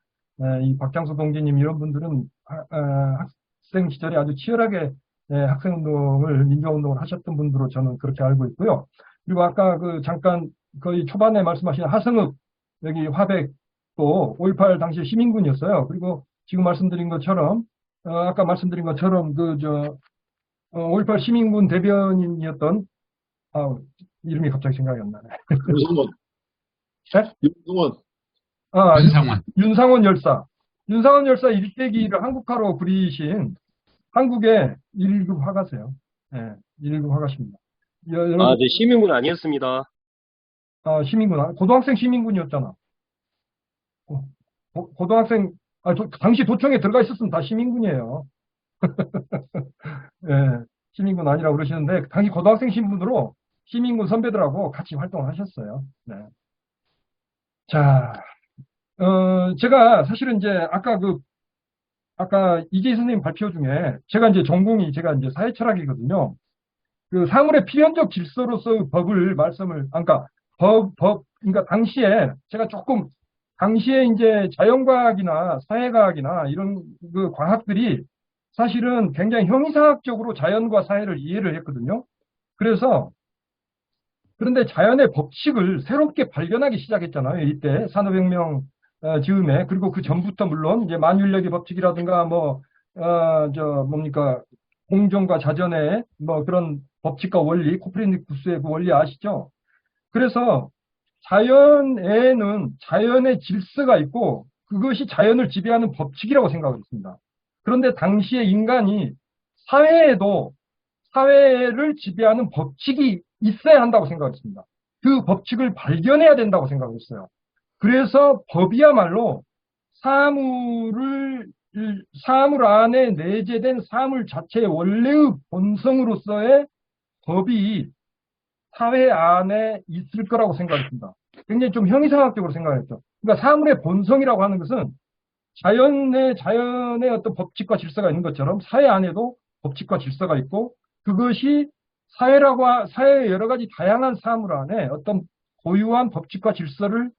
이 박장수 동지님 이런 분들은 학생 시절에 아주 치열하게 학생운동을, 민주화운동을 하셨던 분들로 저는 그렇게 알고 있고요. 그리고 아까 잠깐 거의 초반에 말씀하신 하성읍, 여기 화백도 5.18 당시 시민군이었어요. 그리고 지금 말씀드린 것처럼, 아까 말씀드린 것처럼 5.18 시민군 대변인이었던, 이름이 갑자기 생각이 안 나네. 윤상원. 윤상원 열사. 윤상원 열사 일대기를 한국화로 그리신 한국의 1급 화가세요. 네, 1급 화가십니다. 네, 시민군 아니었습니다. 시민군, 고등학생 시민군이었잖아. 고등학생 당시 도청에 들어가 있었으면 다 시민군이에요. 예, 시민군 아니라고 그러시는데, 당시 고등학생 신분으로 시민군 선배들하고 같이 활동을 하셨어요. 네. 자, 제가 사실은 이제 아까 이재희 선생님 발표 중에 제가 이제 전공이 제가 이제 사회철학이거든요. 그 사물의 필연적 질서로서의 법을 그러니까 그러니까 당시에 제가 조금 당시에 이제 자연과학이나 사회과학이나 이런 그 과학들이 사실은 굉장히 형이상학적으로 자연과 사회를 이해를 했거든요. 그런데 자연의 법칙을 새롭게 발견하기 시작했잖아요. 이때 산업혁명 즈음에. 그리고 그 전부터 물론 이제 만윤력의 법칙이라든가 공정과 자전의 뭐 그런 법칙과 원리, 코페르니쿠스의 그 원리 아시죠? 그래서 자연에는 자연의 질서가 있고 그것이 자연을 지배하는 법칙이라고 생각을 했습니다. 그런데 당시에 인간이 사회를 지배하는 법칙이 있어야 한다고 생각했습니다. 그 법칙을 발견해야 된다고 생각했어요. 그래서 법이야말로 사물 안에 내재된 사물 자체의 원래의 본성으로서의 법이 사회 안에 있을 거라고 생각했습니다. 굉장히 좀 형이상학적으로 생각했죠. 그러니까 사물의 본성이라고 하는 것은 자연의 어떤 법칙과 질서가 있는 것처럼 사회 안에도 법칙과 질서가 있고 그것이 사회의 여러 가지 다양한 사물 안에 어떤 고유한 법칙과 질서를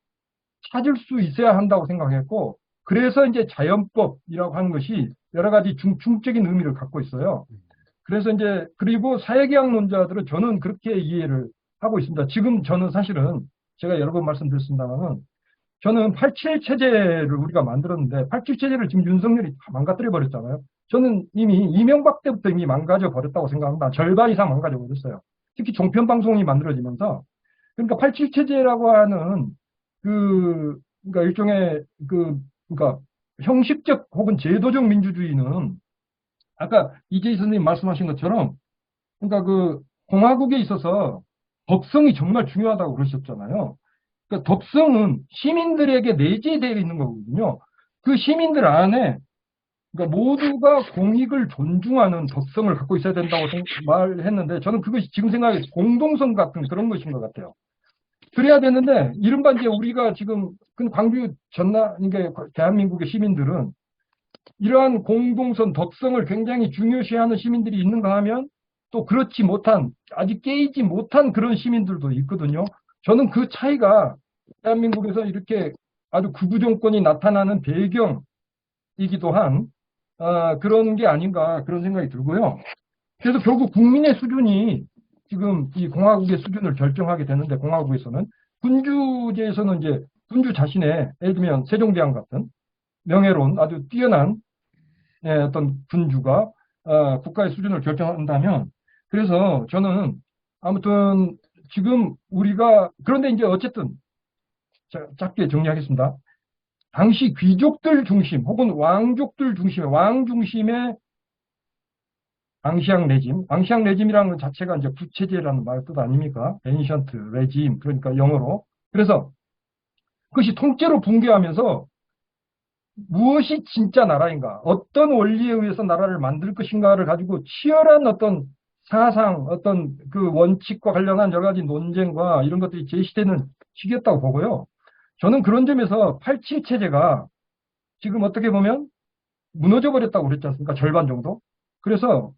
찾을 수 있어야 한다고 생각했고, 그래서 이제 자연법이라고 하는 것이 여러 가지 중적인 의미를 갖고 있어요. 그래서 이제, 그리고 사회계약론자들은 저는 그렇게 이해를 하고 있습니다. 지금 저는 사실은 제가 여러 번 말씀드렸습니다만은 저는 87 체제를 우리가 만들었는데 87 체제를 지금 윤석열이 다 망가뜨려 버렸잖아요. 저는 이미 이명박 때부터 이미 망가져 버렸다고 생각합니다. 절반 이상 망가져 버렸어요. 특히 종편 방송이 만들어지면서 그러니까 87 체제라고 하는 그러니까 일종의 그러니까 형식적 혹은 제도적 민주주의는 아까 이재희 선생님 말씀하신 것처럼 그러니까 그 공화국에 있어서 덕성이 정말 중요하다고 그러셨잖아요. 그러니까 덕성은 시민들에게 내재되어 있는 거거든요. 그 시민들 안에 그러니까 모두가 공익을 존중하는 덕성을 갖고 있어야 된다고 말했는데 저는 그것이 지금 생각해 공동성 같은 그런 것인 것 같아요. 그래야 되는데 이른바 이제 우리가 지금 광주 이게 대한민국의 시민들은 이러한 공동선 덕성을 굉장히 중요시하는 시민들이 있는가 하면 또 그렇지 못한 아직 깨이지 못한 그런 시민들도 있거든요. 저는 그 차이가 대한민국에서 이렇게 아주 극우 정권이 나타나는 배경이기도 한 그런 게 아닌가 그런 생각이 들고요. 그래서 결국 국민의 수준이 지금 이 공화국의 수준을 결정하게 되는데 공화국에서는 군주제에서는 이제 군주 자신의 예를 들면 세종대왕 같은 명예로운 아주 뛰어난 어떤 군주가 국가의 수준을 결정한다면 그래서 저는 아무튼 지금 우리가 그런데 이제 어쨌든 짧게 정리하겠습니다. 당시 귀족들 중심 혹은 왕족들 중심의 왕 중심의 앙시앙 레짐이라는 것 자체가 이제 부체제라는 말 뜻 아닙니까? 에니션트 레짐 그러니까 영어로. 그래서 그것이 통째로 붕괴하면서 무엇이 진짜 나라인가, 어떤 원리에 의해서 나라를 만들 것인가를 가지고 치열한 어떤 사상, 어떤 그 원칙과 관련한 여러 가지 논쟁과 이런 것들이 제시되는 시기였다고 보고요. 저는 그런 점에서 87 체제가 지금 어떻게 보면 무너져 버렸다고 그랬지 않습니까? 절반 정도. 그래서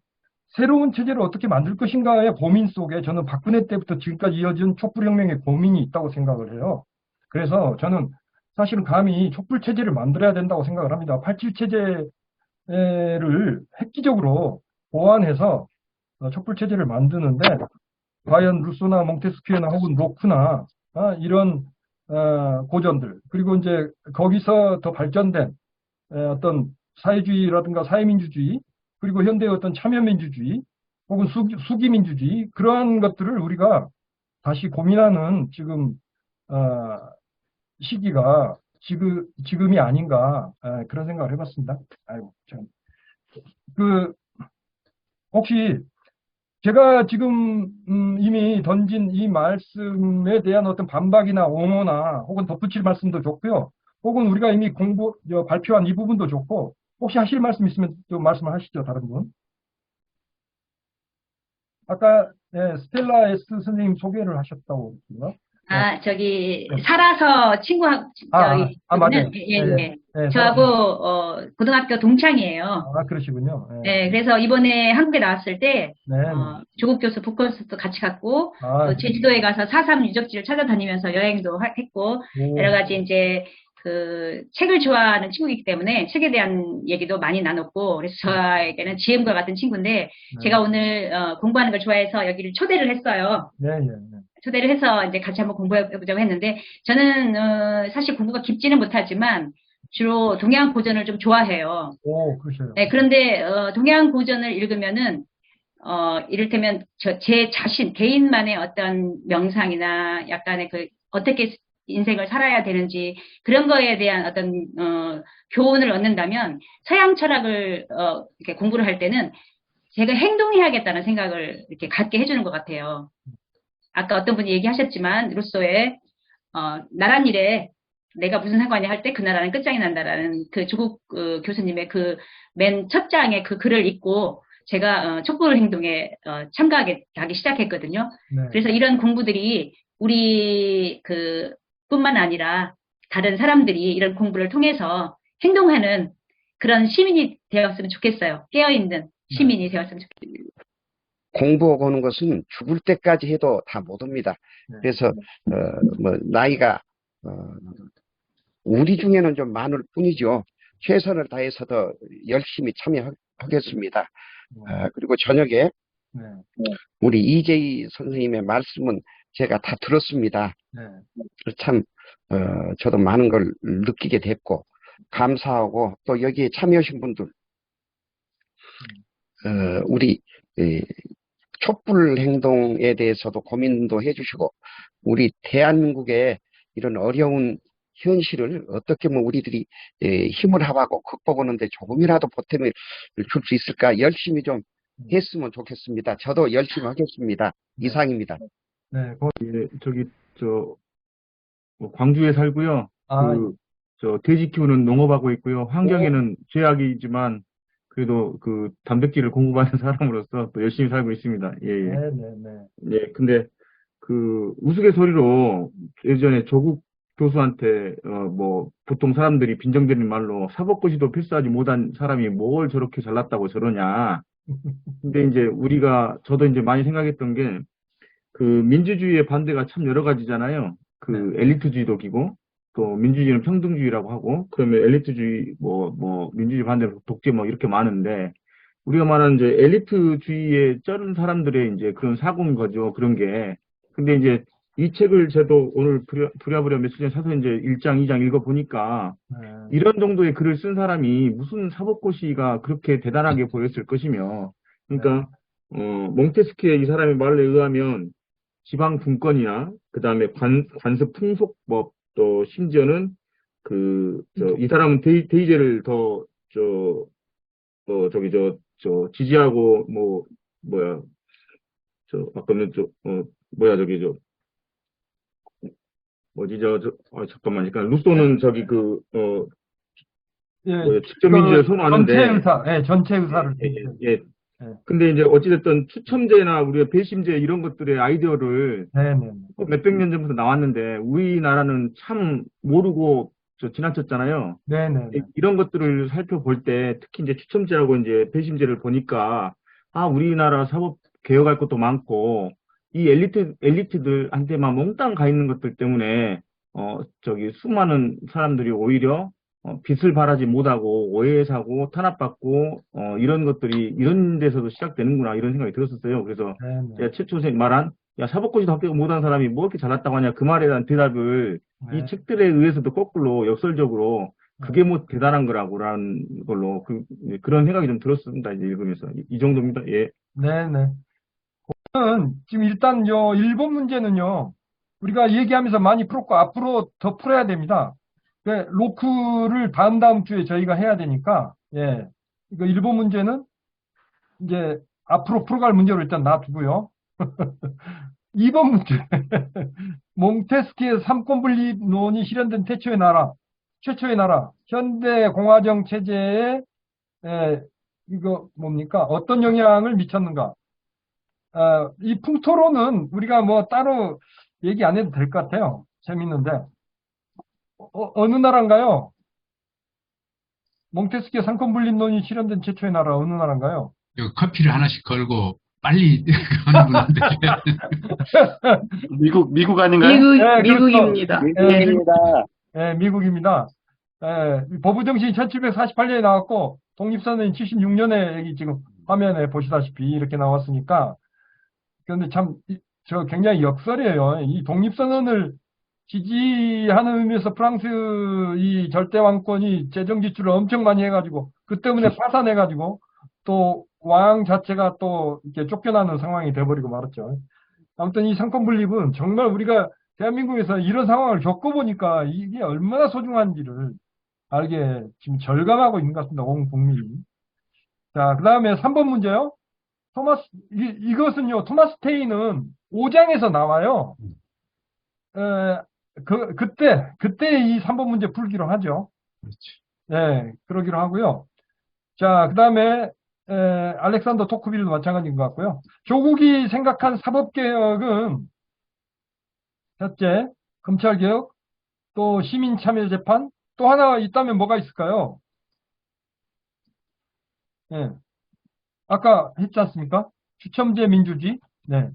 새로운 체제를 어떻게 만들 것인가의 고민 속에 저는 박근혜 때부터 지금까지 이어진 촛불혁명의 고민이 있다고 생각을 해요. 그래서 저는 사실은 감히 촛불 체제를 만들어야 된다고 생각을 합니다. 87 체제를 획기적으로 보완해서 촛불 체제를 만드는데 과연 루소나 몽테스키에나 혹은 로크나 이런 고전들 그리고 이제 거기서 더 발전된 어떤 사회주의라든가 사회민주주의 그리고 현대의 어떤 참여민주주의 혹은 수기민주주의 그러한 것들을 우리가 다시 고민하는 지금 시기가 지금이 아닌가 그런 생각을 해봤습니다. 아이고 참. 혹시 제가 지금 이미 던진 이 말씀에 대한 어떤 반박이나 옹호나 혹은 덧붙일 말씀도 좋고요. 혹은 우리가 이미 발표한 이 부분도 좋고, 혹시 하실 말씀 있으면 좀 말씀을 하시죠, 다른 분. 아까, 스텔라 S 선생님 소개를 하셨다고. 저기, 네. 살아서 친구하고, 맞아요. 예. 저하고, 고등학교 동창이에요. 그러시군요. 그래서 이번에 한국에 나왔을 때, 네. 조국 교수 북콘서트 같이 갔고, 또 제주도에 가서 4.3 유적지를 찾아다니면서 여행도 했고, 여러 가지 이제, 책을 좋아하는 친구이기 때문에 책에 대한 얘기도 많이 나눴고, 그래서 저에게는 지엠과 같은 친구인데, 제가 오늘, 공부하는 걸 좋아해서 여기를 초대를 했어요. 초대를 해서 이제 같이 한번 공부해보자고 했는데, 저는, 사실 공부가 깊지는 못하지만, 주로 동양 고전을 좀 좋아해요. 그러셔요. 네, 그런데, 동양 고전을 읽으면은, 이를테면, 제 자신, 개인만의 어떤 명상이나 약간의 어떻게 인생을 살아야 되는지, 그런 거에 대한 어떤, 교훈을 얻는다면, 서양 철학을, 이렇게 공부를 할 때는, 제가 행동해야겠다는 생각을 이렇게 갖게 해주는 것 같아요. 아까 어떤 분이 얘기하셨지만, 루소의, 나란 일에 내가 무슨 상관이야 할 때 그 나라는 끝장이 난다라는 조국 교수님의 맨 첫 장의 글을 읽고 제가 촛불 행동에 참가하기 시작했거든요. 그래서 이런 공부들이 우리 뿐만 아니라 다른 사람들이 이런 공부를 통해서 행동하는 그런 시민이 되었으면 좋겠어요. 깨어있는 시민이 되었으면 좋겠어요. 공부하고 오는 것은 죽을 때까지 해도 다 못 옵니다. 그래서 나이가 우리 중에는 좀 많을 뿐이죠. 최선을 다해서 더 열심히 참여하겠습니다. 그리고 저녁에 우리 이재희 선생님의 말씀은 제가 다 들었습니다. 참 저도 많은 걸 느끼게 됐고 감사하고, 또 여기에 참여하신 분들 우리 촛불 행동에 대해서도 고민도 해주시고, 우리 대한민국의 이런 어려운 현실을 어떻게 우리들이 힘을 합하고 극복하는데 조금이라도 보탬을 줄 수 있을까 열심히 좀 했으면 좋겠습니다. 저도 열심히 하겠습니다. 이상입니다. 광주에 살고요. 돼지 키우는 농업하고 있고요. 환경에는 죄악이지만 그래도 단백질을 공급하는 사람으로서 또 열심히 살고 있습니다. 근데 우스갯소리로 예전에 조국 교수한테 보통 사람들이 빈정대는 말로 사법고시도 필사하지 못한 사람이 뭘 저렇게 잘났다고 저러냐. 근데 이제 저도 이제 많이 생각했던 게 민주주의의 반대가 참 여러 가지잖아요. 엘리트주의도 기고, 또 민주주의는 평등주의라고 하고, 그러면 엘리트주의 민주주의 반대로 독재 이렇게 많은데, 우리가 말하는 이제 엘리트주의에 쩌는 사람들의 이제 그런 사고인 거죠. 그런 게. 근데 이제 이 책을 저도 오늘 부랴부랴 며칠 전에 사서 이제 1장, 2장 읽어보니까, 이런 정도의 글을 쓴 사람이 무슨 사법고시가 그렇게 대단하게 보였을 것이며, 그러니까, 몽테스키의 이 사람의 말에 의하면, 지방 분권이나, 그 다음에 관습 풍속법, 또 심지어는 이 사람은 데이제를 더 지지하고 아까는 잠깐만, 그러니까 루소는 직접 민주주의를 선호하는데 전체 의사를 근데 이제 어찌됐든 추첨제나 우리가 배심제 이런 것들의 아이디어를 몇백 년 전부터 나왔는데 우리나라는 참 모르고 지나쳤잖아요. 이런 것들을 살펴볼 때 특히 이제 추첨제하고 이제 배심제를 보니까 우리나라 사법 개혁할 것도 많고 이 엘리트들한테만 몽땅 가 있는 것들 때문에 수많은 사람들이 오히려 빚을 바라지 못하고 오해 사고 탄압받고 이런 것들이 이런 데서도 시작되는구나 이런 생각이 들었었어요. 그래서 제가 최초 말한 사법고시도 합격 못한 사람이 뭐 이렇게 잘났다고 하냐 그 말에 대한 대답을 이 책들에 의해서도 거꾸로 역설적으로 그게 뭐 대단한 거라고라는 걸로 그런 생각이 좀 들었습니다. 이제 읽으면서 이 정도입니다. 예. 네네. 지금 일단 일본 문제는요 우리가 얘기하면서 많이 풀었고 앞으로 더 풀어야 됩니다. 로크를 다음 주에 저희가 해야 되니까, 이거 일본 문제는 이제 앞으로 풀어갈 문제로 일단 놔두고요. 2번 문제. 몽테스키의 삼권분립론이 실현된 태초의 나라. 최초의 나라, 현대 공화정 체제에 이거 뭡니까? 어떤 영향을 미쳤는가? 이 풍토로는 우리가 뭐 따로 얘기 안 해도 될 것 같아요. 재밌는데. 어느 나라인가요? 몽테스키의 상권분립론이 실현된 최초의 나라 어느 나라인가요? 커피를 하나씩 걸고 빨리 하는 분인데. 미국 아닌가요? 미국입니다. 미국입니다. 네, 미국입니다. 법의정신이 1748년에 나왔고, 독립선언이 76년에 여기 지금 화면에 보시다시피 이렇게 나왔으니까, 그런데 참, 저 굉장히 역설이에요. 이 독립선언을 지지하는 의미에서 프랑스 이 절대왕권이 재정 지출을 엄청 많이 해가지고, 그 때문에 파산해가지고, 또 왕 자체가 또 이렇게 쫓겨나는 상황이 돼버리고 말았죠. 아무튼 이 상권 분립은 정말 우리가 대한민국에서 이런 상황을 겪어보니까 이게 얼마나 소중한지를 알게 지금 절감하고 있는 것 같습니다. 온 국민이. 자, 그 다음에 3번 문제요. 이것은요, 토마스 테이는 5장에서 나와요. 그때 이 3번 문제 풀기로 하죠. 그렇죠. 네, 그러기로 하고요. 자, 그 다음에, 알렉산더 토크빌도 마찬가지인 것 같고요. 조국이 생각한 사법개혁은, 첫째, 검찰개혁, 또 시민참여재판, 또 하나 있다면 뭐가 있을까요? 네. 아까 했지 않습니까? 추첨제 민주주의. 네.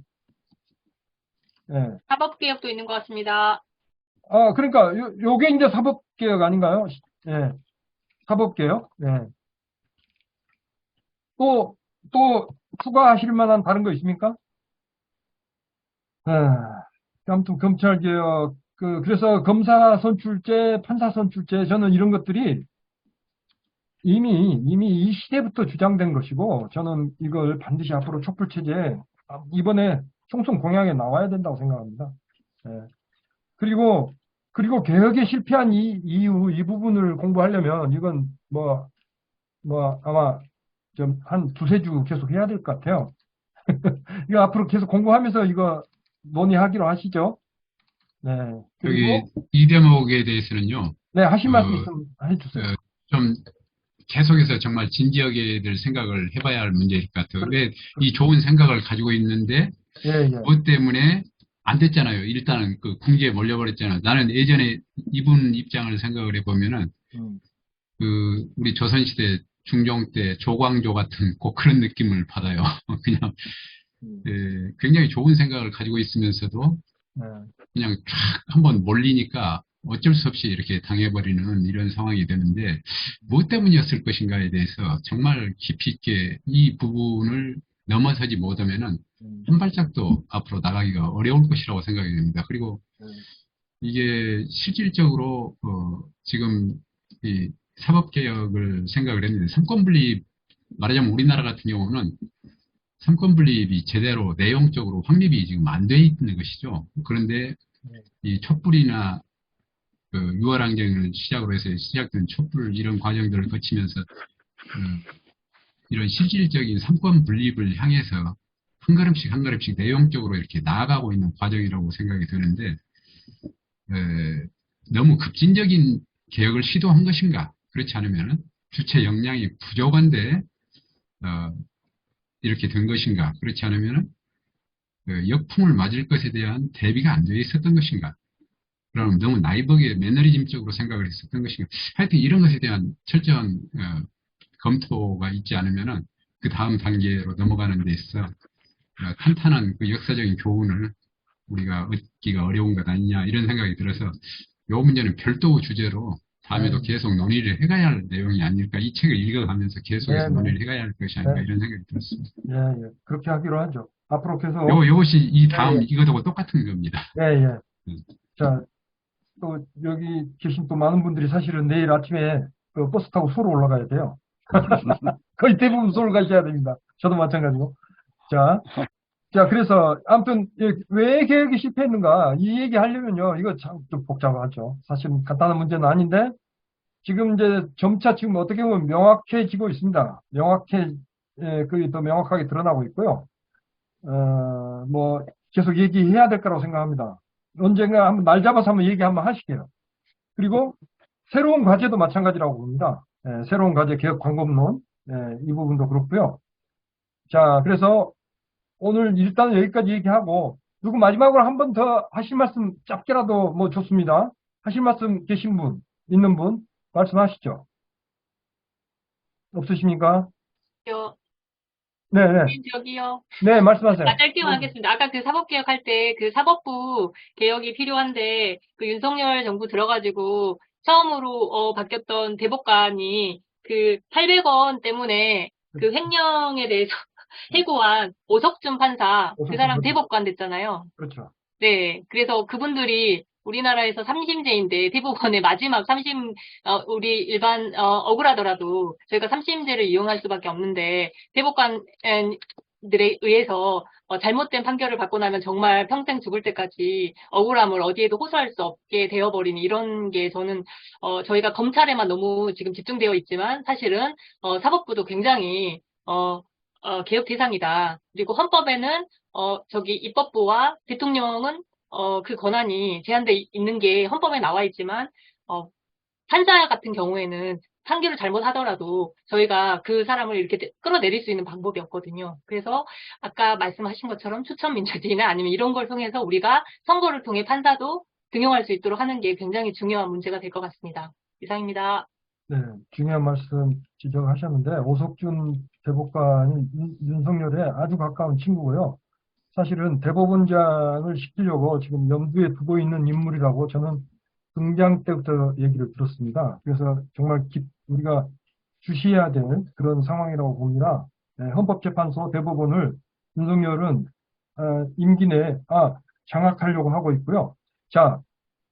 네. 사법개혁도 있는 것 같습니다. 그러니까, 요게 이제 사법개혁 아닌가요? 네. 사법개혁. 네. 또 추가하실 만한 다른 거 있습니까? 아무튼 검찰개혁, 그래서 검사 선출제, 판사 선출제, 저는 이런 것들이 이미 이 시대부터 주장된 것이고, 저는 이걸 반드시 앞으로 촛불체제에 이번에 총선 공약에 나와야 된다고 생각합니다. 그리고 개혁에 실패한 이유, 이 부분을 공부하려면 이건 아마 좀 한 두세 주 계속 해야 될 것 같아요. 이거 앞으로 계속 공부하면서 이거 논의하기로 하시죠. 네. 여기 이 대목에 대해서는요. 네, 하실 말씀 있으면 해주세요. 좀 계속해서 정말 진지하게 될 생각을 해봐야 할 문제일 것 같아요. 왜 이 좋은 생각을 가지고 있는데 그것 때문에 안 됐잖아요. 일단은 그 궁지에 몰려버렸잖아요. 나는 예전에 이분 입장을 생각을 해보면은 우리 조선시대 중종 때 조광조 같은 꼭 그런 느낌을 받아요. 그냥 굉장히 좋은 생각을 가지고 있으면서도 그냥 쫙 한번 몰리니까 어쩔 수 없이 이렇게 당해버리는 이런 상황이 되는데 무엇 때문이었을 것인가에 대해서 정말 깊이 있게 이 부분을 넘어서지 못하면은 한 발짝도 앞으로 나가기가 어려울 것이라고 생각이 됩니다. 그리고 이게 실질적으로 지금 이 사법개혁을 생각을 했는데 삼권분립 말하자면 우리나라 같은 경우는 삼권분립이 제대로 내용적으로 확립이 지금 안 돼 있는 것이죠. 그런데 이 촛불이나 유월항쟁을 시작으로 해서 시작된 촛불 이런 과정들을 거치면서 이런 실질적인 삼권분립을 향해서 한 걸음씩 내용적으로 이렇게 나아가고 있는 과정이라고 생각이 드는데 너무 급진적인 개혁을 시도한 것인가? 그렇지 않으면 주체 역량이 부족한데 이렇게 된 것인가? 그렇지 않으면 역풍을 맞을 것에 대한 대비가 안 되어 있었던 것인가? 그럼 너무 나이버게 매너리즘적으로 생각을 했었던 것인가? 하여튼 이런 것에 대한 철저한 검토가 있지 않으면 그 다음 단계로 넘어가는 데 있어 탄탄한 그 역사적인 교훈을 우리가 얻기가 어려운 것 아니냐 이런 생각이 들어서 이 문제는 별도 주제로 다음에도 계속 논의를 해가야 할 내용이 아닐까. 이 책을 읽어가면서 계속해서 논의를 해가야 할 것이 아닐까 이런 생각이 들었습니다. 예. 그렇게 하기로 하죠. 앞으로 계속. 이것이 이 다음 이것하고 똑같은 겁니다. 예. 자, 또 여기 계신 또 많은 분들이 사실은 내일 아침에 그 버스 타고 서울 올라가야 돼요. 거의 대부분 서울 가셔야 됩니다. 저도 마찬가지고. 자, 그래서 아무튼 왜 개혁이 실패했는가 이 얘기 하려면요. 이거 참 좀 복잡하죠. 사실 간단한 문제는 아닌데 지금 이제 점차 지금 어떻게 보면 명확해지고 있습니다. 그게 더 명확하게 드러나고 있고요. 계속 얘기해야 될 거라고 생각합니다. 언젠가 한번 날 잡아서 한번 얘기 한번 하시게요. 그리고 새로운 과제도 마찬가지라고 봅니다. 새로운 과제 개혁 방법론, 이 부분도 그렇고요. 자, 그래서 오늘 일단 여기까지 얘기하고, 누구 마지막으로 한 번 더 하실 말씀 짧게라도 뭐 좋습니다. 하실 말씀 계신 분, 있는 분, 말씀하시죠. 없으십니까? 네네. 저기요. 네, 말씀하세요. 짧게만 하겠습니다. 아까 그 사법개혁 할 때 그 사법부 개혁이 필요한데 그 윤석열 정부 들어가지고 처음으로 바뀌었던 대법관이 그 800원 때문에 그 횡령에 대해서 해고한 오석준 판사, 그 사람 대법관 됐잖아요. 그렇죠. 네, 그래서 그분들이 우리나라에서 3심제인데 대법원의 마지막 3심, 우리 일반, 억울하더라도 저희가 3심제를 이용할 수밖에 없는데 대법관들에 의해서 잘못된 판결을 받고 나면 정말 평생 죽을 때까지 억울함을 어디에도 호소할 수 없게 되어버리는 이런 게 저는, 저희가 검찰에만 너무 지금 집중되어 있지만 사실은, 사법부도 굉장히, 개혁 대상이다. 그리고 헌법에는, 입법부와 대통령은 그 권한이 제한돼 있는 게 헌법에 나와 있지만, 판사 같은 경우에는 판결을 잘못하더라도 저희가 그 사람을 이렇게 끌어내릴 수 있는 방법이 없거든요. 그래서 아까 말씀하신 것처럼 추천민주주의나 아니면 이런 걸 통해서 우리가 선거를 통해 판사도 등용할 수 있도록 하는 게 굉장히 중요한 문제가 될 것 같습니다. 이상입니다. 네, 중요한 말씀 지적하셨는데, 오석준 대법관이 윤석열에 아주 가까운 친구고요. 사실은 대법원장을 시키려고 지금 염두에 두고 있는 인물이라고 저는 등장 때부터 얘기를 들었습니다. 그래서 정말 우리가 주시해야 될 그런 상황이라고 봅니다. 헌법재판소 대법원을 윤석열은 임기 내에 장악하려고 하고 있고요. 자,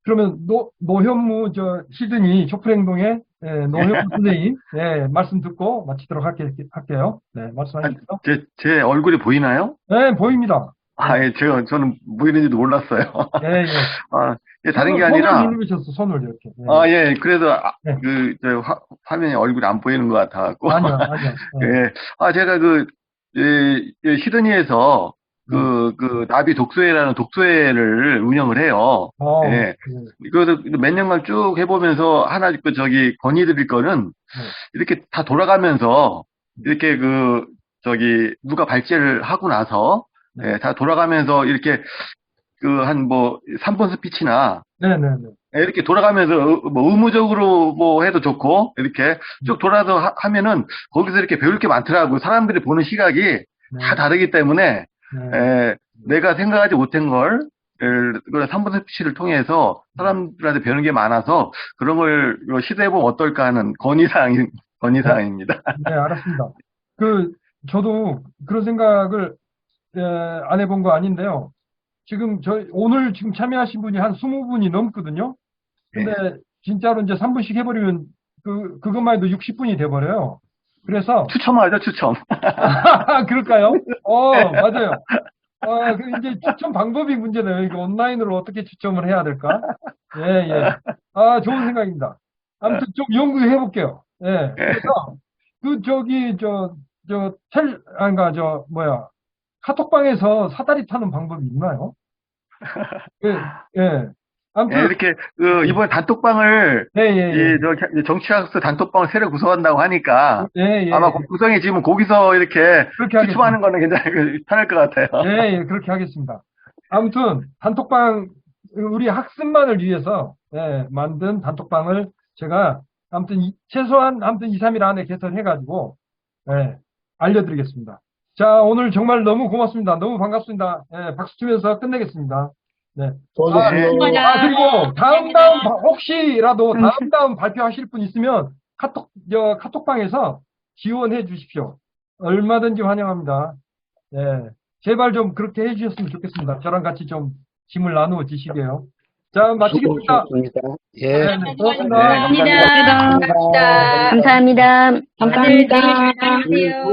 그러면 노현무 시드니 촛불행동의 노현무 선생님 말씀 듣고 마치도록 할게요. 네, 말씀하시죠. 제 얼굴이 보이나요? 네, 보입니다. 예, 저는 보이는지도 몰랐어요. 예, 다른 게 아니라. 손을 누르셨어, 손을 이렇게. 예, 그래도, 화면에 얼굴이 안 보이는 것 같아갖고. 아니요. 예. 제가 시드니에서, 나비 독서회라는 독서회를 운영을 해요. 예. 그래서 몇 년간 쭉 해보면서 하나, 건의드릴 거는, 이렇게 다 돌아가면서, 이렇게 누가 발제를 하고 나서, 예, 다 돌아가면서 이렇게 3분 스피치나 이렇게 돌아가면서 의무적으로 해도 좋고 이렇게 쭉 돌아서 하면은 거기서 이렇게 배울 게 많더라고요. 사람들이 보는 시각이 다 다르기 때문에 내가 생각하지 못한 걸 3분 스피치를 통해서 사람들한테 배우는 게 많아서 그런 걸 시도해보면 어떨까 하는 건의사항입니다. 네, 알았습니다. 저도 그런 생각을 안 해본 거 아닌데요. 오늘 참여하신 분이 한 20분이 넘거든요. 근데 진짜로 이제 3분씩 해버리면 그것만 해도 60분이 돼버려요. 그래서. 추첨하죠, 추첨. 그럴까요? 맞아요. 이제 추첨 방법이 문제네요. 이거 온라인으로 어떻게 추첨을 해야 될까? 예. 좋은 생각입니다. 아무튼 좀 연구해 볼게요. 예. 그래서, 카톡방에서 사다리 타는 방법이 있나요? 예. 아무튼. 이렇게, 이번에 단톡방을, 정치학습 단톡방을 새로 구성한다고 하니까, 아마 구성해지면 거기서 이렇게 추첨하는 거는 굉장히 편할 것 같아요. 예, 그렇게 하겠습니다. 아무튼, 단톡방, 우리 학습만을 위해서, 만든 단톡방을 제가, 최소한 2, 3일 안에 개설해가지고, 알려드리겠습니다. 자, 오늘 정말 너무 고맙습니다. 너무 반갑습니다. 박수 치면서 끝내겠습니다. 네. 그리고 혹시라도 다음 발표하실 분 있으면 카톡방에서 지원해 주십시오. 얼마든지 환영합니다. 네. 제발 좀 그렇게 해 주셨으면 좋겠습니다. 저랑 같이 좀 짐을 나누어 주시게요. 자, 마치겠습니다. 예. 고맙습니다. 감사합니다. 감사합니다.